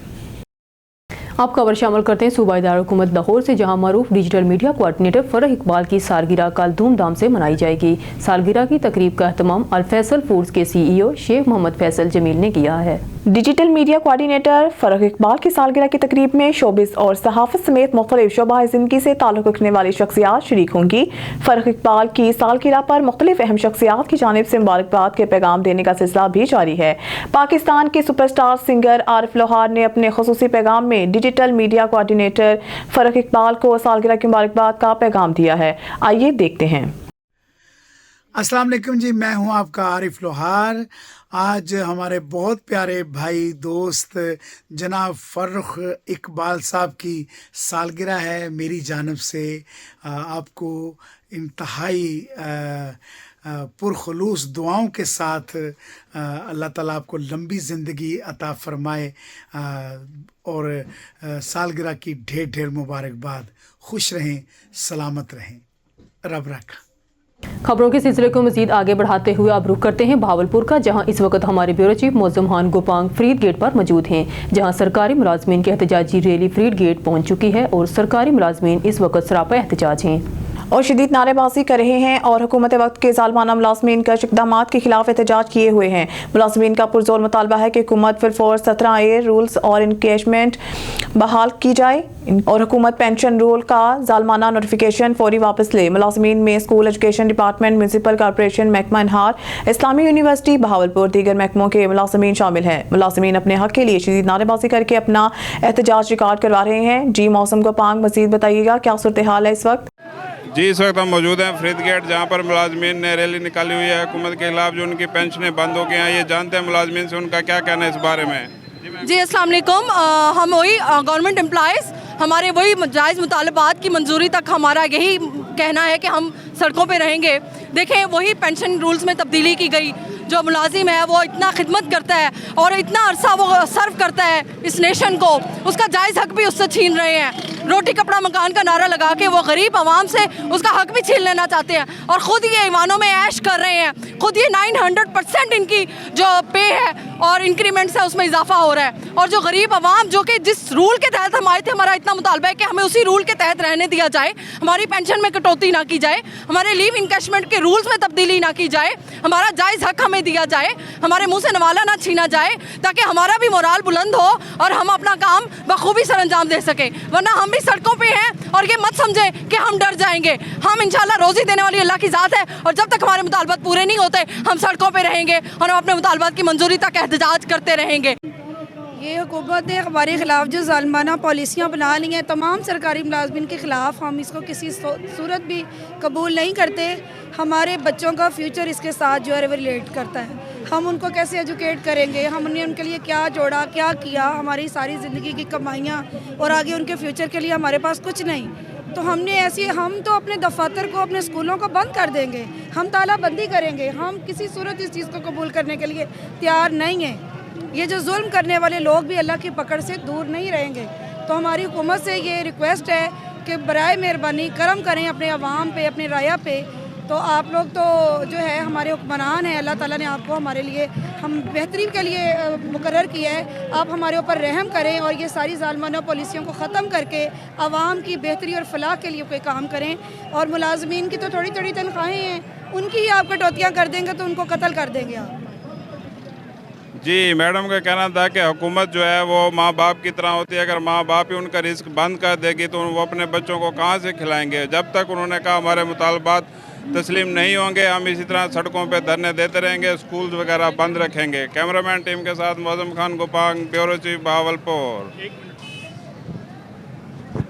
आप खबर शामिल करते हैं सूबाई दारुल-हुकूमत लाहौर से, जहां मरूफ digital media coordinator Farah Iqbal की सालगिरह कल धूमधाम से मनाई जाएगी। सालगिरह की तकरीब का एहतमाम अल फैसल फूड्स के CEO शेख मोहम्मद फैसल जमील ने किया है। Digital media coordinator Farah Iqbal की सालगिरह की तकरीब में शोबिस और सहाफत समेत मुख्तलिफ शोबाए ज़िंदगी से ताल्लुक़ रखने वाली शख्सियात शरीक होंगी। फरह इकबाल की सालगिरह पर मुख्तलिफ अहम शख्सियात की जानिब से मुबारकबाद के पैगाम देने का सिलसिला भी जारी है। पाकिस्तान के सुपरस्टार सिंगर आरिफ लोहार ने अपने खुसूसी पैगाम में digital media coordinator Farah Iqbal को सालगिरह की मुबारकबाद का पैगाम दिया है। आइए देखते हैं। अस्सलाम वालेकुम जी, मैं हूं आपका आरिफ लोहार। आज हमारे बहुत प्यारे भाई दोस्त जनाब फरह इकबाल साहब की सालगिरह है। मेरी जानब से आपको इंतहाई पुरखलूस दुआओं के साथ अल्लाह ताला आपको लंबी ज़िंदगी अता फरमाए और सालगिरह की ढेर ढेर मुबारकबाद। खुश रहें, सलामत रहें, रब रखा। खबरों के सिलसिले को मजीद आगे बढ़ाते हुए अब रुख करते हैं भावलपुर का, जहां इस वक्त हमारे bureau chief Moazzam Khan Gopang Farid gate पर मौजूद हैं, जहां सरकारी मुलाजमीन की एहतजाजी रैली फरीद गेट पहुंच चुकी है और सरकारी मुलाजमीन इस वक्त सरापा एहतजाज हैं और शदीद नारेबाजी कर रहे हैं और हुकूमत वक्त के ज़ालमाना मुलाजमीन का इक़दामात के खिलाफ एहतजाज किए हुए हैं। मुलाजमीन का पुरजोर मुतालबा है कि हुकूमत फिलफोर्स 17A रूल्स और इंकेशमेंट बहाल की जाए और हुकूमत पेंशन रोल का ज़ालमाना नोटिफिकेशन फौरी वापस ले। मुलाजमीन में school education department, municipal corporation, महकमा इनहार, इस्लामी यूनिवर्सिटी बहावलपुर, दीगर महकमों के मुलाजमीन शामिल हैं। मुलाजमीन अपने हक के लिए शदीद नारेबाजी करके अपना एहतजाज रिकॉर्ड करवा रहे हैं। जी मौसम गोपांग, मजीद बताइएगा क्या सूरत हाल है इस वक्त? जी, इस वक्त हम मौजूद हैं फरीद गेट, जहाँ पर मुलाजमीन ने रैली निकाली हुई है हुकूमत के खिलाफ, जो उनकी पेंशनें बंद हो गई हैं। ये जानते हैं मुलाजमीन से उनका क्या कहना है इस बारे में। जी अस्सलाम वालेकुम। हम वही गवर्नमेंट एम्प्लॉयज़, हमारे वही जायज़ मुतालबात की मंजूरी तक हमारा यही कहना है कि हम सड़कों पे रहेंगे। देखें, वही पेंशन रूल्स में तब्दीली की गई। जो मुलाजिम है वो इतना खिदमत करता है और इतना अरसा वो सर्व करता है इस नेशन को, उसका जायज़ हक भी उससे छीन रहे हैं। रोटी कपड़ा मकान का नारा लगा के वो गरीब आवाम से उसका हक भी छीन लेना चाहते हैं और ख़ुद ये ईवानों में ऐश कर रहे हैं। खुद ये 900% इनकी जो पे है और इंक्रीमेंट्स है उसमें इजाफा हो रहा है। और जो गरीब आवाम, जो कि जिस रूल के तहत हम आए थे, हमारा इतना मुतालबा है कि हमें उसी रूल के तहत रहने दिया जाए, हमारी पेंशन में कटौती ना की जाए, हमारे लीव इंकैशमेंट के रूल्स में तब्दीली ना की जाए, हमारा जायज़ हक हमें दिया जाए, हमारे मुंह से नवाला ना छीना जाए, ताकि हमारा भी मोराल बुलंद हो और हम अपना काम बखूबी सर अंजाम दे सकें। वरना हम भी सड़कों पे हैं और ये मत समझें कि हम डर जाएंगे। हम इंशाल्लाह रोज़ी देने वाली अल्लाह की ज़ात है और जब तक हमारे मुतालबात पूरे नहीं होते हम सड़कों पे रहेंगे और हम अपने मुतालबात की मंजूरी तक एहतजाज करते रहेंगे। ये हुकूमत ने हमारे ख़िलाफ़ जो ज़ालिमाना पॉलिसियाँ बना ली हैं तमाम सरकारी मुलाजमीन के ख़िलाफ़, हम इसको किसी सूरत भी कबूल नहीं करते। हमारे बच्चों का फ्यूचर इसके साथ जो है रिलेट करता है। हम उनको कैसे एजुकेट करेंगे, हमने उनके लिए क्या जोड़ा, क्या किया, हमारी सारी ज़िंदगी की कमाइयाँ और आगे उनके फ्यूचर के लिए हमारे पास कुछ नहीं। तो हम तो अपने दफातर को, अपने स्कूलों को बंद कर देंगे, हम तालाबंदी करेंगे। हम किसी सूरत इस चीज़ को कबूल करने के लिए तैयार नहीं हैं। ये जो जुल्म करने वाले लोग भी अल्लाह की पकड़ से दूर नहीं रहेंगे। तो हमारी हुकूमत से ये रिक्वेस्ट है कि बराए मेहरबानी करम करें अपने अवाम पे, अपने राया पे تو آپ لوگ تو جو ہے ہمارے حکمران ہیں, اللہ تعالیٰ نے آپ کو ہمارے لیے ہم بہترین کے لیے مقرر کیا ہے. آپ ہمارے اوپر رحم کریں اور یہ ساری ظالمانہ پالیسیوں کو ختم کر کے عوام کی بہتری اور فلاح کے لیے کوئی کام کریں. اور ملازمین کی تو تھوڑی تھوڑی تنخواہیں ہیں, ان کی ہی آپ کٹوتیاں کر دیں گے تو ان کو قتل کر دیں گے آپ. جی میڈم کا کہنا تھا کہ حکومت جو ہے وہ ماں باپ کی طرح ہوتی ہے. اگر ماں باپ ہی ان کا رزق بند کر دے گی تو وہ اپنے بچوں کو کہاں سے کھلائیں گے. جب تک انہوں نے کہا ہمارے مطالبات تسلیم نہیں ہوں گے ہم اسی طرح سڑکوں پہ دھرنے دیتے رہیں گے, اسکولز وغیرہ بند رکھیں گے. کیمرہ مین ٹیم کے ساتھ معظم Khan Gopang, bureau chief Bahawalpur.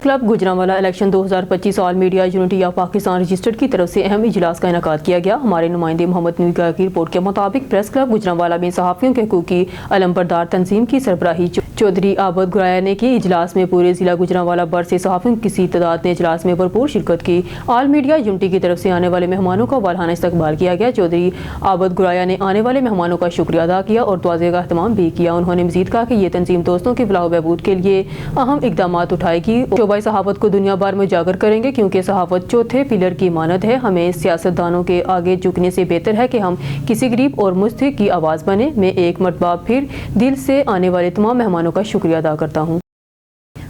Club Gujranwala election 2025 all media unity of Pakistan registered کی طرف سے اہم اجلاس کا انعقاد کیا گیا. ہمارے نمائندے محمد نویگا کی رپورٹ کے مطابق پریس کلب گجرانوالہ میں صحافیوں کے حقوق کی علمبردار تنظیم کی سربراہی چودھری عابد گرایا نے کی. اجلاس میں پورے ضلع گجرانوالہ بھر سے صحافیوں کی کسی تعداد نے اجلاس میں بھرپور شرکت کی. آل میڈیا یونٹی کی طرف سے آنے والے مہمانوں کا والہانہ استقبال کیا گیا. چودھری عابد گرایا نے آنے والے مہمانوں کا شکریہ ادا کیا اور توازے کا اہتمام بھی کیا. انہوں نے مزید کہا کہ یہ تنظیم دوستوں کے فلاح و بہبود کے لیے اہم اقدامات اٹھائے گی. شعبہ صحافت کو دنیا بھر میں اجاگر کریں گے کیونکہ صحافت چوتھے پلر کی مانند ہے. ہمیں سیاستدانوں کے آگے جھکنے سے بہتر ہے کہ ہم کسی غریب اور مستحق کی آواز بنیں. میں ایک مرتبہ پھر دل سے آنے والے تمام مہمانوں کا شکریہ ادا کرتا ہوں.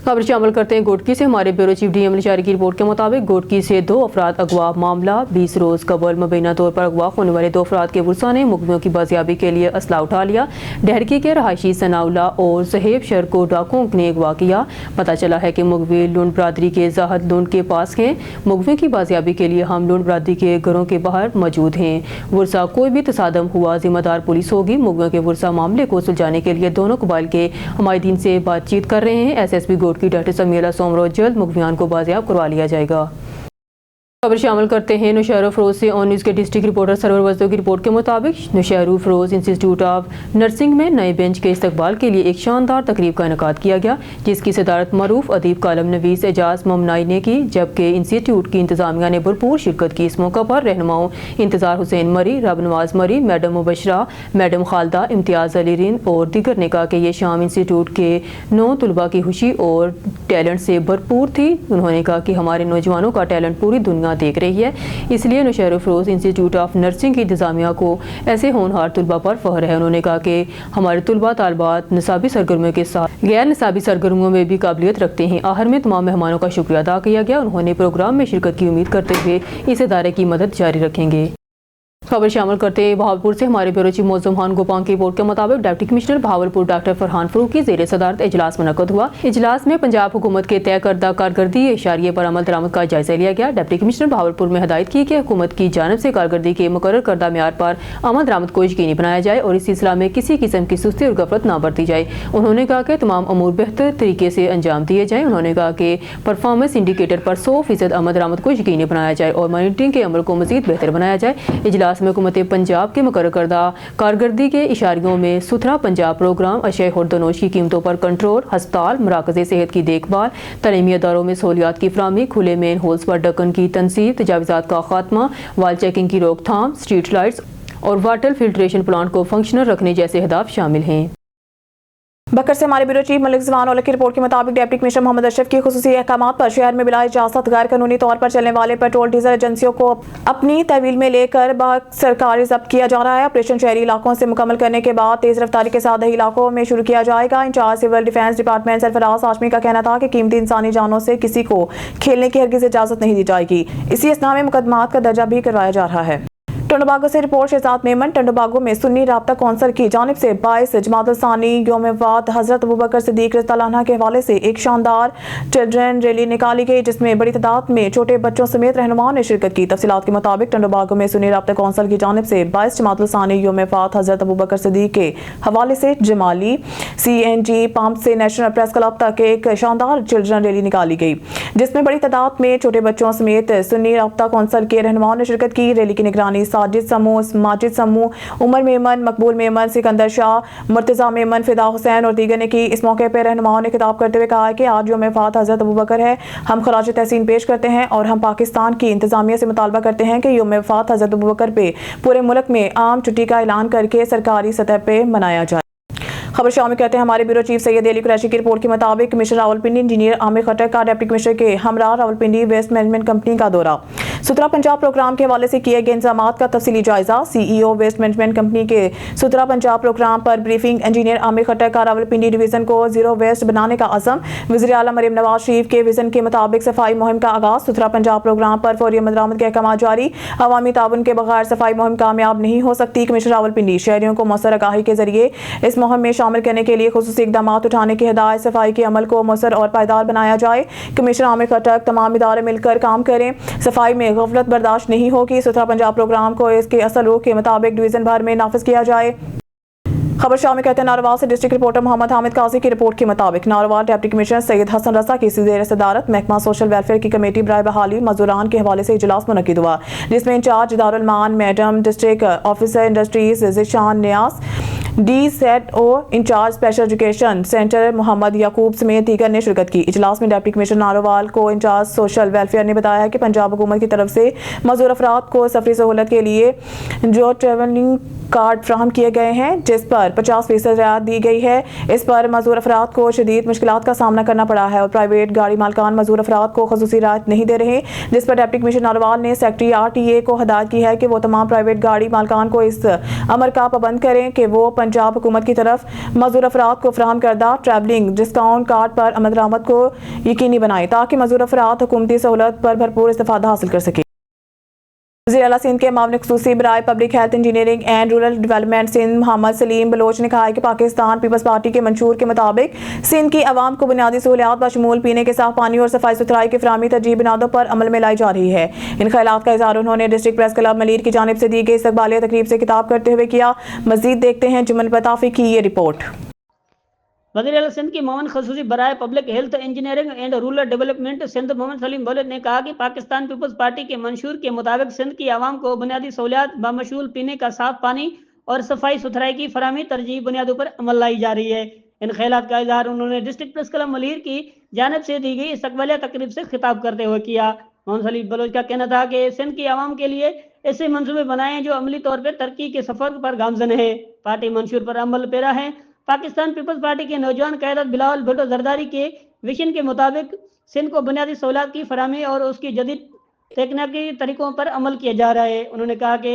خبر شامل کرتے ہیں گوٹکی سے. ہمارے بیورو چیف ڈی ایم لچاری کی رپورٹ کے مطابق گوٹکی سے 2 افراد اغوا معاملہ 20 روز قبل مبینہ طور پر اغوا ہونے والے 2 افراد کے ورثاء نے مقدموں کی بازیابی کے لیے اسلحہ اٹھا لیا. ڈہرکی کے رہائشی ثناء اللہ اور صہیب شر کو ڈاکوؤں نے اغوا کیا. پتہ چلا ہے کہ مغوی لونڈ برادری کے زاہد لونڈ کے پاس ہیں. مغوی کی بازیابی کے لیے ہم لونڈ برادری کے گھروں کے باہر موجود ہیں. ورثاء کوئی بھی تصادم ہوا ذمہ دار پولیس ہوگی. مغویوں کے ورثاء معاملے کو سلجھانے کے لیے دونوں قبائل کے حمایتین سے بات چیت کر رہے ہیں. ایس پی گوٹکی ڈاکٹر سمیلہ سومرو جلد مغویان کو بازیاب کروا لیا جائے گا. خبر شامل کرتے ہیں نوشہرہ فروز سے. آن نیوز کے ڈسٹرکٹ رپورٹر سرور وزدو کی رپورٹ کے مطابق Nowshera Feroz institute of nursing میں نئے بینچ کے استقبال کے لیے ایک شاندار تقریب کا انعقاد کیا گیا جس کی صدارت معروف ادیب کالم نویس اعجاز ممنائی نے کی جبکہ انسٹیٹیوٹ کی انتظامیہ نے بھرپور شرکت کی. اس موقع پر رہنماؤں انتظار حسین مری, رب نواز مری, میڈم مبشرہ, میڈم خالدہ, امتیاز علی رند اور دیگر نے کہا کہ یہ شام انسٹیٹیوٹ کے 9 طلباء کی خوشی اور ٹیلنٹ سے بھرپور تھی. انہوں نے کہا کہ ہمارے نوجوانوں کا ٹیلنٹ پوری دنیا دیکھ رہی ہے, اس لیے Nowshera Feroz institute of nursing کی انتظامیہ کو ایسے ہونہار طلباء پر فخر ہے. انہوں نے کہا کہ ہمارے طلباء طالبات نصابی سرگرمیوں کے ساتھ غیر نصابی سرگرمیوں میں بھی قابلیت رکھتے ہیں. آخر میں تمام مہمانوں کا شکریہ ادا کیا گیا. انہوں نے پروگرام میں شرکت کی امید کرتے ہوئے اس ادارے کی مدد جاری رکھیں گے. خبر شامل کرتے ہیں بہاولپور سے. ہمارے بیورو چیف معظم خان گوپانگ کی رپورٹ کے مطابق deputy commissioner Bahawalpur doctor Farhan فروغ کی زیر صدارت اجلاس منعقد ہوا. اجلاس میں پنجاب حکومت کے طے کردہ کارکردگی اشاریے پر عمل درآمد کا جائزہ لیا گیا. ڈپٹی کمشنر بہاولپور میں ہدایت کی کہ حکومت کی جانب سے کارکردگی کے مقرر کردہ معیار پر عمل درآمد کو یقینی بنایا جائے اور اس سلسلہ میں کسی قسم کی سستی اور غفلت نہ برتی جائے. انہوں نے کہا کہ تمام امور بہتر طریقے سے انجام دیے جائیں. انہوں نے کہا کہ پرفارمنس انڈیکیٹر پر 100% عمل درآمد کو یقینی بنایا جائے اور مانیٹرنگ کے عمل کو مزید بہتر بنایا جائے. اجلاس میں حکومت پنجاب کے مقرر کردہ کارکردگی کے اشاریوں میں ستھرا پنجاب پروگرام, اشیاء خوردونوش کی قیمتوں پر کنٹرول, ہسپتال, مراکز صحت کی دیکھ بھال, تعلیمی اداروں میں سہولیات کی فراہمی, کھلے مین ہولز پر ڈھکن کی تنصیب, تجاوزات کا خاتمہ, وال چیکنگ کی روک تھام, اسٹریٹ لائٹس اور واٹر فلٹریشن پلانٹ کو فنکشنل رکھنے جیسے اہداف شامل ہیں. بکر سے ہمارے بیورو چیف ملک زمان اولا کی رپورٹ کے مطابق ڈپٹی کمشنر محمد اشرف کی خصوصی احکامات پر شہر میں بلا اجازت غیر قانونی طور پر چلنے والے پیٹرول ڈیزل ایجنسیوں کو اپنی تحویل میں لے کر سرکاری ضبط کیا جا رہا ہے. آپریشن شہری علاقوں سے مکمل کرنے کے بعد تیز رفتاری کے ساتھ دیہی علاقوں میں شروع کیا جائے گا. انچارج سول ڈیفنس ڈپارٹمنٹ سرفراز ہاشمی کا کہنا تھا کہ قیمتی انسانی جانوں سے کسی کو کھیلنے کی ہرگز اجازت نہیں دی جائے گی. اسی اثنا میں مقدمات کا درجہ بھی کروایا جا رہا ہے. ٹنڈوباگو سے رپورٹ شہزاد میمن. ٹنڈوباگو میں سنی رابطہ کونسل کی جانب سے 22 جمادی الثانی یوم وفات حضرت ابوبکر صدیق رضی اللہ عنہ کے حوالے سے ایک شاندار چلڈرن ریلی نکالی گئی جس میں بڑی تعداد میں چھوٹے بچوں سمیت رہنماؤں نے شرکت کی. تفصیلات کے مطابق ٹنڈوباگو میں سنی رابطہ کونسل کی جانب سے 22 جمادی الثانی یوم وفات حضرت ابوبکر صدیق کے حوالے سے جمالی CNG پمپ سے نیشنل پریس کلب تک ایک شاندار چلڈرن ریلی نکالی گئی جس میں بڑی تعداد میں چھوٹے بچوں سمیت سنی رابطہ کونسل کے رہنماؤں نے شرکت کی. ریلی کی نگرانی ساجد سمو, ماجد سمو, عمر میمن, مقبول میمن, سکندر شاہ, مرتضی میمن, فدا حسین اور دیگر نے کی. اس موقع پر رہنماؤں نے خطاب کرتے ہوئے کہا کہ آج یوم وفات حضرت ابوبکر ہے. ہم خراج تحسین پیش کرتے ہیں اور ہم پاکستان کی انتظامیہ سے مطالبہ کرتے ہیں کہ یوم وفات حضرت ابوبکر پہ پورے ملک میں عام چھٹی کا اعلان کر کے سرکاری سطح پہ منایا جائے. खबर शामिल करते हैं हमारे ब्यूरो चीफ सैयद अली कुरैशी की रिपोर्ट के मुताबिक कमिश्नर रावलपिंडी इंजीनियर आमिर खट्टर का डिप्टी कमिश्नर के हमरा रावलपिंडी वेस्ट मैनेजमेंट कंपनी का दौरा। सुतरा पंजाब प्रोग्राम के हवाले से किए गए इंतजाम का तफसीली जायजा। सीईओ वेस्ट मैनेजमेंट कंपनी के सुतरा पंजाब प्रोग्राम पर ब्रीफिंग। इंजीनियर आमिर खट्टर का रावलपिंडी डिवीजन को जीरो वेस्ट बनाने का अज़म। वज़ीर आला मरीम नवाज शरीफ के विजन के मुताबिक सफाई मुहिम का आगाज। सुतरा पंजाब प्रोग्राम पर फौरी अमल के अहकाम जारी। अवामी ताउन के बगैर सफाई मुहिम कामयाब नहीं हो सकती। कमिश्नर रावलपिंडी शहरियों को मौसर आगाही के जरिए इस मुहिम में शामिल करने के लिए खुसूसी इक़दाम उठाने की हिदायत। सफाई के अमल को मौसर और पायदार बनाया जाए। कमिश्नर आमिर खट्टर तमाम इदारे मिलकर काम करें। सफाई में गफलत बर्दाश्त नहीं होगी। सुतरा पंजाब प्रोग्राम को इसके असल रूह के मुताबिक डिवीजन भर में नाफिज किया जाए। खबर शामिल कहते हैं नारोवाल से डिस्ट्रिक्ट रिपोर्टर मोहम्मद हामिद काजी की रिपोर्ट के मुताबिक नारोवाल डिप्टी कमिश्नर सैयद हसन रजा की ज़ेर सदारत महकमा सोशल वेलफेयर की कमेटी बराए बहाली मजदूरान के हवाले से इजलास मुनक्किद हुआ, जिसमें in charge Darul Aman madam, district officer industries Zeeshan Niaz, DZO in charge special education centre Mohammad Yaqoob समेत दीगर ने शिरकत की। इजलास में डिप्टी कमिश्नर नारोवाल को इंचार्ज सोशल वेलफेयर ने बताया कि पंजाब हुकूमत की तरफ से मजदूर अफराद को सफरी सहूलत के लिए जो ट्रेवलिंग कार्ड फ्राहम किए गए हैं, जिस पर 50% रियायत दी गई है, इस पर मजदूर अफराद को शदीद मुश्किलात का सामना करना पड़ा है और प्राइवेट गाड़ी मालकान मजदूर अफराद को खसूसी रियायत नहीं दे रहे, जिस पर डिप्टी कमिश्नर नारोवाल ने सेक्रेटरी RTA को हदायत की है कि वो तमाम प्राइवेट गाड़ी मालकान को इस अमर का पाबंद करें कि वो पंजाब हुकूमत की तरफ मजदूर अफराद को फ्राहम करदा ट्रैवलिंग डिस्काउंट कार्ड पर अमल दरामद को यकीनी बनाए ताकि मजदूर अफराद हुकूमती सहूलत पर भरपूर इस्तेफादा हासिल कर सके। वज़ीर आला सिंध के मामले खुसूसी बराए public health engineering and rural development Sindh Mohammad Saleem Baloch ने कहा है कि पाकिस्तान पीपल्स पार्टी के मंशूर के मुताबिक सिंध की आवाम को बुनियादी सहूलियात बशमूल पीने के साफ पानी और सफाई सुथराई की फराहमी तरजीह बुनियादों पर अमल में लाई जा रही है। इन ख्यालात का इज़हार उन्होंने डिस्ट्रिक्ट प्रेस क्लब मलीर की जानिब से दी गई इस्तकबालिया तकरीब से खिताब करते हुए किया। मज़ीद देखते हैं जुमल पताफी की ये रिपोर्ट। वज़ीर आला सिंध की मामन खसूसी बराए public health engineering and rural development Sindh Mohammad Saleem Baloch ने कहा कि पाकिस्तान पीपल्स पार्टी के मंशूर के मुताबिक सिंध की आवाम को बुनियादी सहूलियात बामशमूल पीने का साफ पानी और सफाई सुथराई की फराहमी तरजीह बुनियादों पर अमल लाई जा रही है। इन ख्यालात का इज़हार उन्होंने डिस्ट्रिक्ट प्रेस क्लब मलीर की जानिब से दी गई इस्तकबालिया तकरीब से खिताब करते हुए किया। मोहम्मद सलीम बलोच का कहना था कि सिंध की आवाम के लिए ऐसे मंसूबे बनाए जो अमली तौर पर तरक्की के सफर पर गामजन है। पार्टी मंशूर पर अमल पेरा है। पाकिस्तान पीपल्स पार्टी के नौजवान क़यादत बिलावल भुट्टो जरदारी के विजन के मुताबिक सिंध को बुनियादी सहूलियात की फराहमी और उसकी जदीद तकनीकी तरीकों पर अमल किया जा रहा है। उन्होंने कहा कि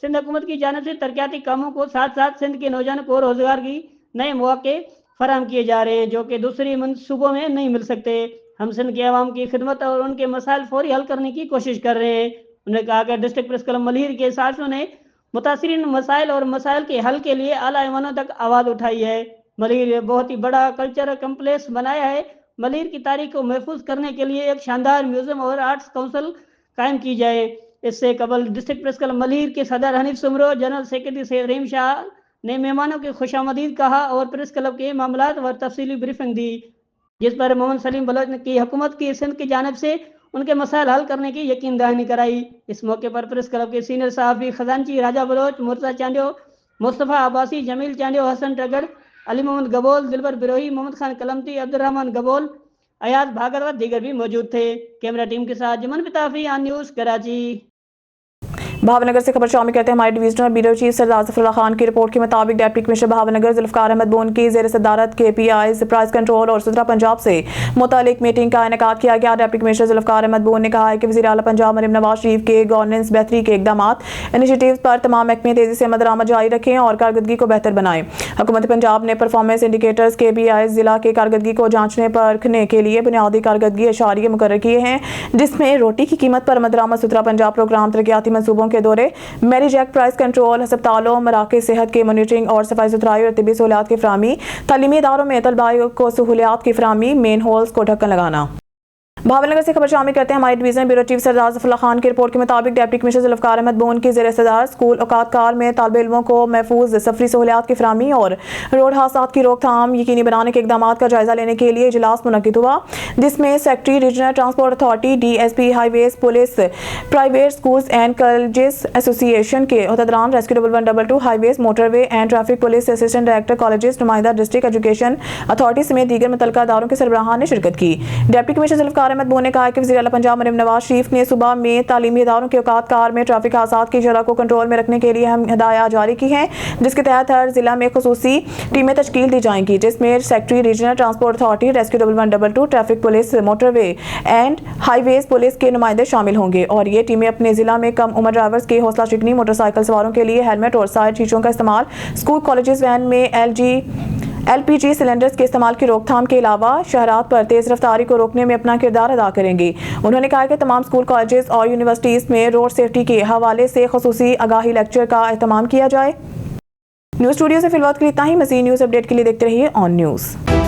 सिंध हुकूमत की जानिब से तरक्याती कामों को साथ साथ सिंध के नौजवानों को रोजगार की नए मौके फराहम किए जा रहे हैं जो कि दूसरी मनसूबों में नहीं मिल सकते। हम सिंध के अवाम की खिदमत और उनके मसाइल फौरी हल करने की कोशिश कर रहे हैं। उन्होंने कहा कि डिस्ट्रिक्ट प्रेस क्लब मलीर के साथियों ने मुतासिरीन मसाइल और मसाइल के हल के लिए आला ईमानों तक आवाज़ उठाई है। मलीर बहुत ही बड़ा कल्चरल कम्प्लेक्स बनाया है। मलीर की तारीख को महफूज करने के लिए एक शानदार म्यूजियम और आर्ट्स काउंसिल कायम की जाए। इससे कबल डिस्ट्रिक्ट प्रेस क्लब मलीर के सदर हनीफ सुमरो, जनरल सेक्रेटरी सैयद रहीम शाह ने मेहमानों की खुशामदीद कहा और प्रेस क्लब के मामलात व तफसीली ब्रीफिंग दी, जिस पर मोहम्मद सलीम बलोच की हुकूमत की सिंध की जानिब से उनके मसाइल हल करने की यकीन दहानी कराई। इस मौके पर प्रेस क्लब के सीनियर सहाफ़ी खजानची राजा बलोच, मुर्तज़ा चांडियो, मुस्तफ़ा अब्बासी, जमील चांडियो, हसन टगर, अली मोहम्मद गबोल, दिलबर बिरोही, मोहम्मद खान कलमती, अब्दुर्रहमान गबोल, अयाज भागर व दीगर भी मौजूद थे। कैमरा टीम के साथ जुमन पिताफी, ऑन न्यूज़ कराची। भावनगर से खबर शामिल करते हैं हमारे divisional bureau chief Sardar Zafarullah Khan की रिपोर्ट के मुताबिक डिप्टी कमिश्नर भावनगर ज़ुल्फ़िकार अहमद बोन की ज़ेर सदारत KPIs प्राइस कंट्रोल और सुथरा पंजाब से मुतालिक मीटिंग का इनेकाद किया गया। डिप्टी कमिश्नर ज़ुल्फ़िकार अहमद बोन ने कहा है कि वज़ीर आला पंजाब मरीम नवाज शरीफ के गवर्नेंस बेहतरी के इक़दामात इनिशिएटिव्स पर तमाम महकमे तेज़ी से अमल दरामद जारी रखें और कारकर्दगी को बेहतर बनाएं। हुकूमत पंजाब ने परफॉर्मेंस इंडिकेटर्स KPIs ज़िला के कारकर्दगी को जाँचने परखने के लिए बुनियादी कारकर्दगी अशारिये मुकर्रर किए हैं, जिसमें रोटी की कीमत पर अमल दरामद, सुथरा पंजाब प्रोग्राम, तरक्याती मनसूबों के दौरे, मैरिज एक्ट, प्राइस कंट्रोल, अस्पतालों मराकज़ सेहत के मॉनिटरिंग और सफाई सुथराई और तिब्बी सहूलियात की फराहमी, तालीमी इदारों में तलबा को सहूलियात की फराहमी, मेन होल्स को ढक्कन लगाना। भावनगर से खबर शामिल करते हैं हमारे division bureau chief Sardar Zafarullah Khan की रिपोर्ट के मुताबिक डिप्टी कमिश्नर ज़ुल्फ़िकार अहमद बोन की ज़ेर सदारत स्कूल औकात काल में तालिब इल्मों को महफूज सफरी सहूलियात की फराहमी और रोड हादसात की रोकथाम यकीनी बनाने के इक़दाम का जायजा लेने के लिए इजलास मुनक्किद हुआ, जिसमें secretary regional transport authority, DSP highways, police, private schools and colleges association के अहदेदारान, rescue 1112 highways, motorway and traffic police, assistant director colleges, नुमाइंदा डिस्ट्रिक्ट एजुकेशन अथॉरिटी समेत दीगर मुतल्लिका इदारों के सरबराहान ने शिरकत की। डिप्टी कमिश्नर ज़ुल्फ़िकार अहमद बू ने कहा कि वज़ीर आला पंजाब मरीम नवाज शरीफ ने सुबह में तालीमी इदारों के औकात कार में ट्रैफिक हादसात की शरह को कंट्रोल में रखने के लिए अहम हिदायत जारी की हैं, जिसके तहत हर जिला में खुसूसी टीमें तश्कील दी जाएंगी, जिसमें secretary regional transport authority, rescue 1122, traffic police, motorway and highways police के नुमाइंदे शामिल होंगे। और ये टीमें अपने जिला में कम उम्र ड्राइवर्स की हौसला शिकनी, मोटरसाइकिल सवारों के लिए हेलमेट और साइड शीशों का इस्तेमाल, स्कूल कॉलेजेस वैन में LPG सिलेंडर्स के इस्तेमाल की रोकथाम के अलावा शहरात पर तेज़ रफ्तारी को रोकने में अपना किरदार अदा करेंगी। उन्होंने कहा कि तमाम स्कूल, कॉलेजेस और यूनिवर्सिटीज़ में रोड सेफ्टी के हवाले से खुसूसी आगाही लेक्चर का एहतमाम किया जाए। न्यूज़ स्टूडियो से फिलहाल के लिए इतना ही। मज़ीद न्यूज़ अपडेट के लिए देखते रहिए ऑन न्यूज़।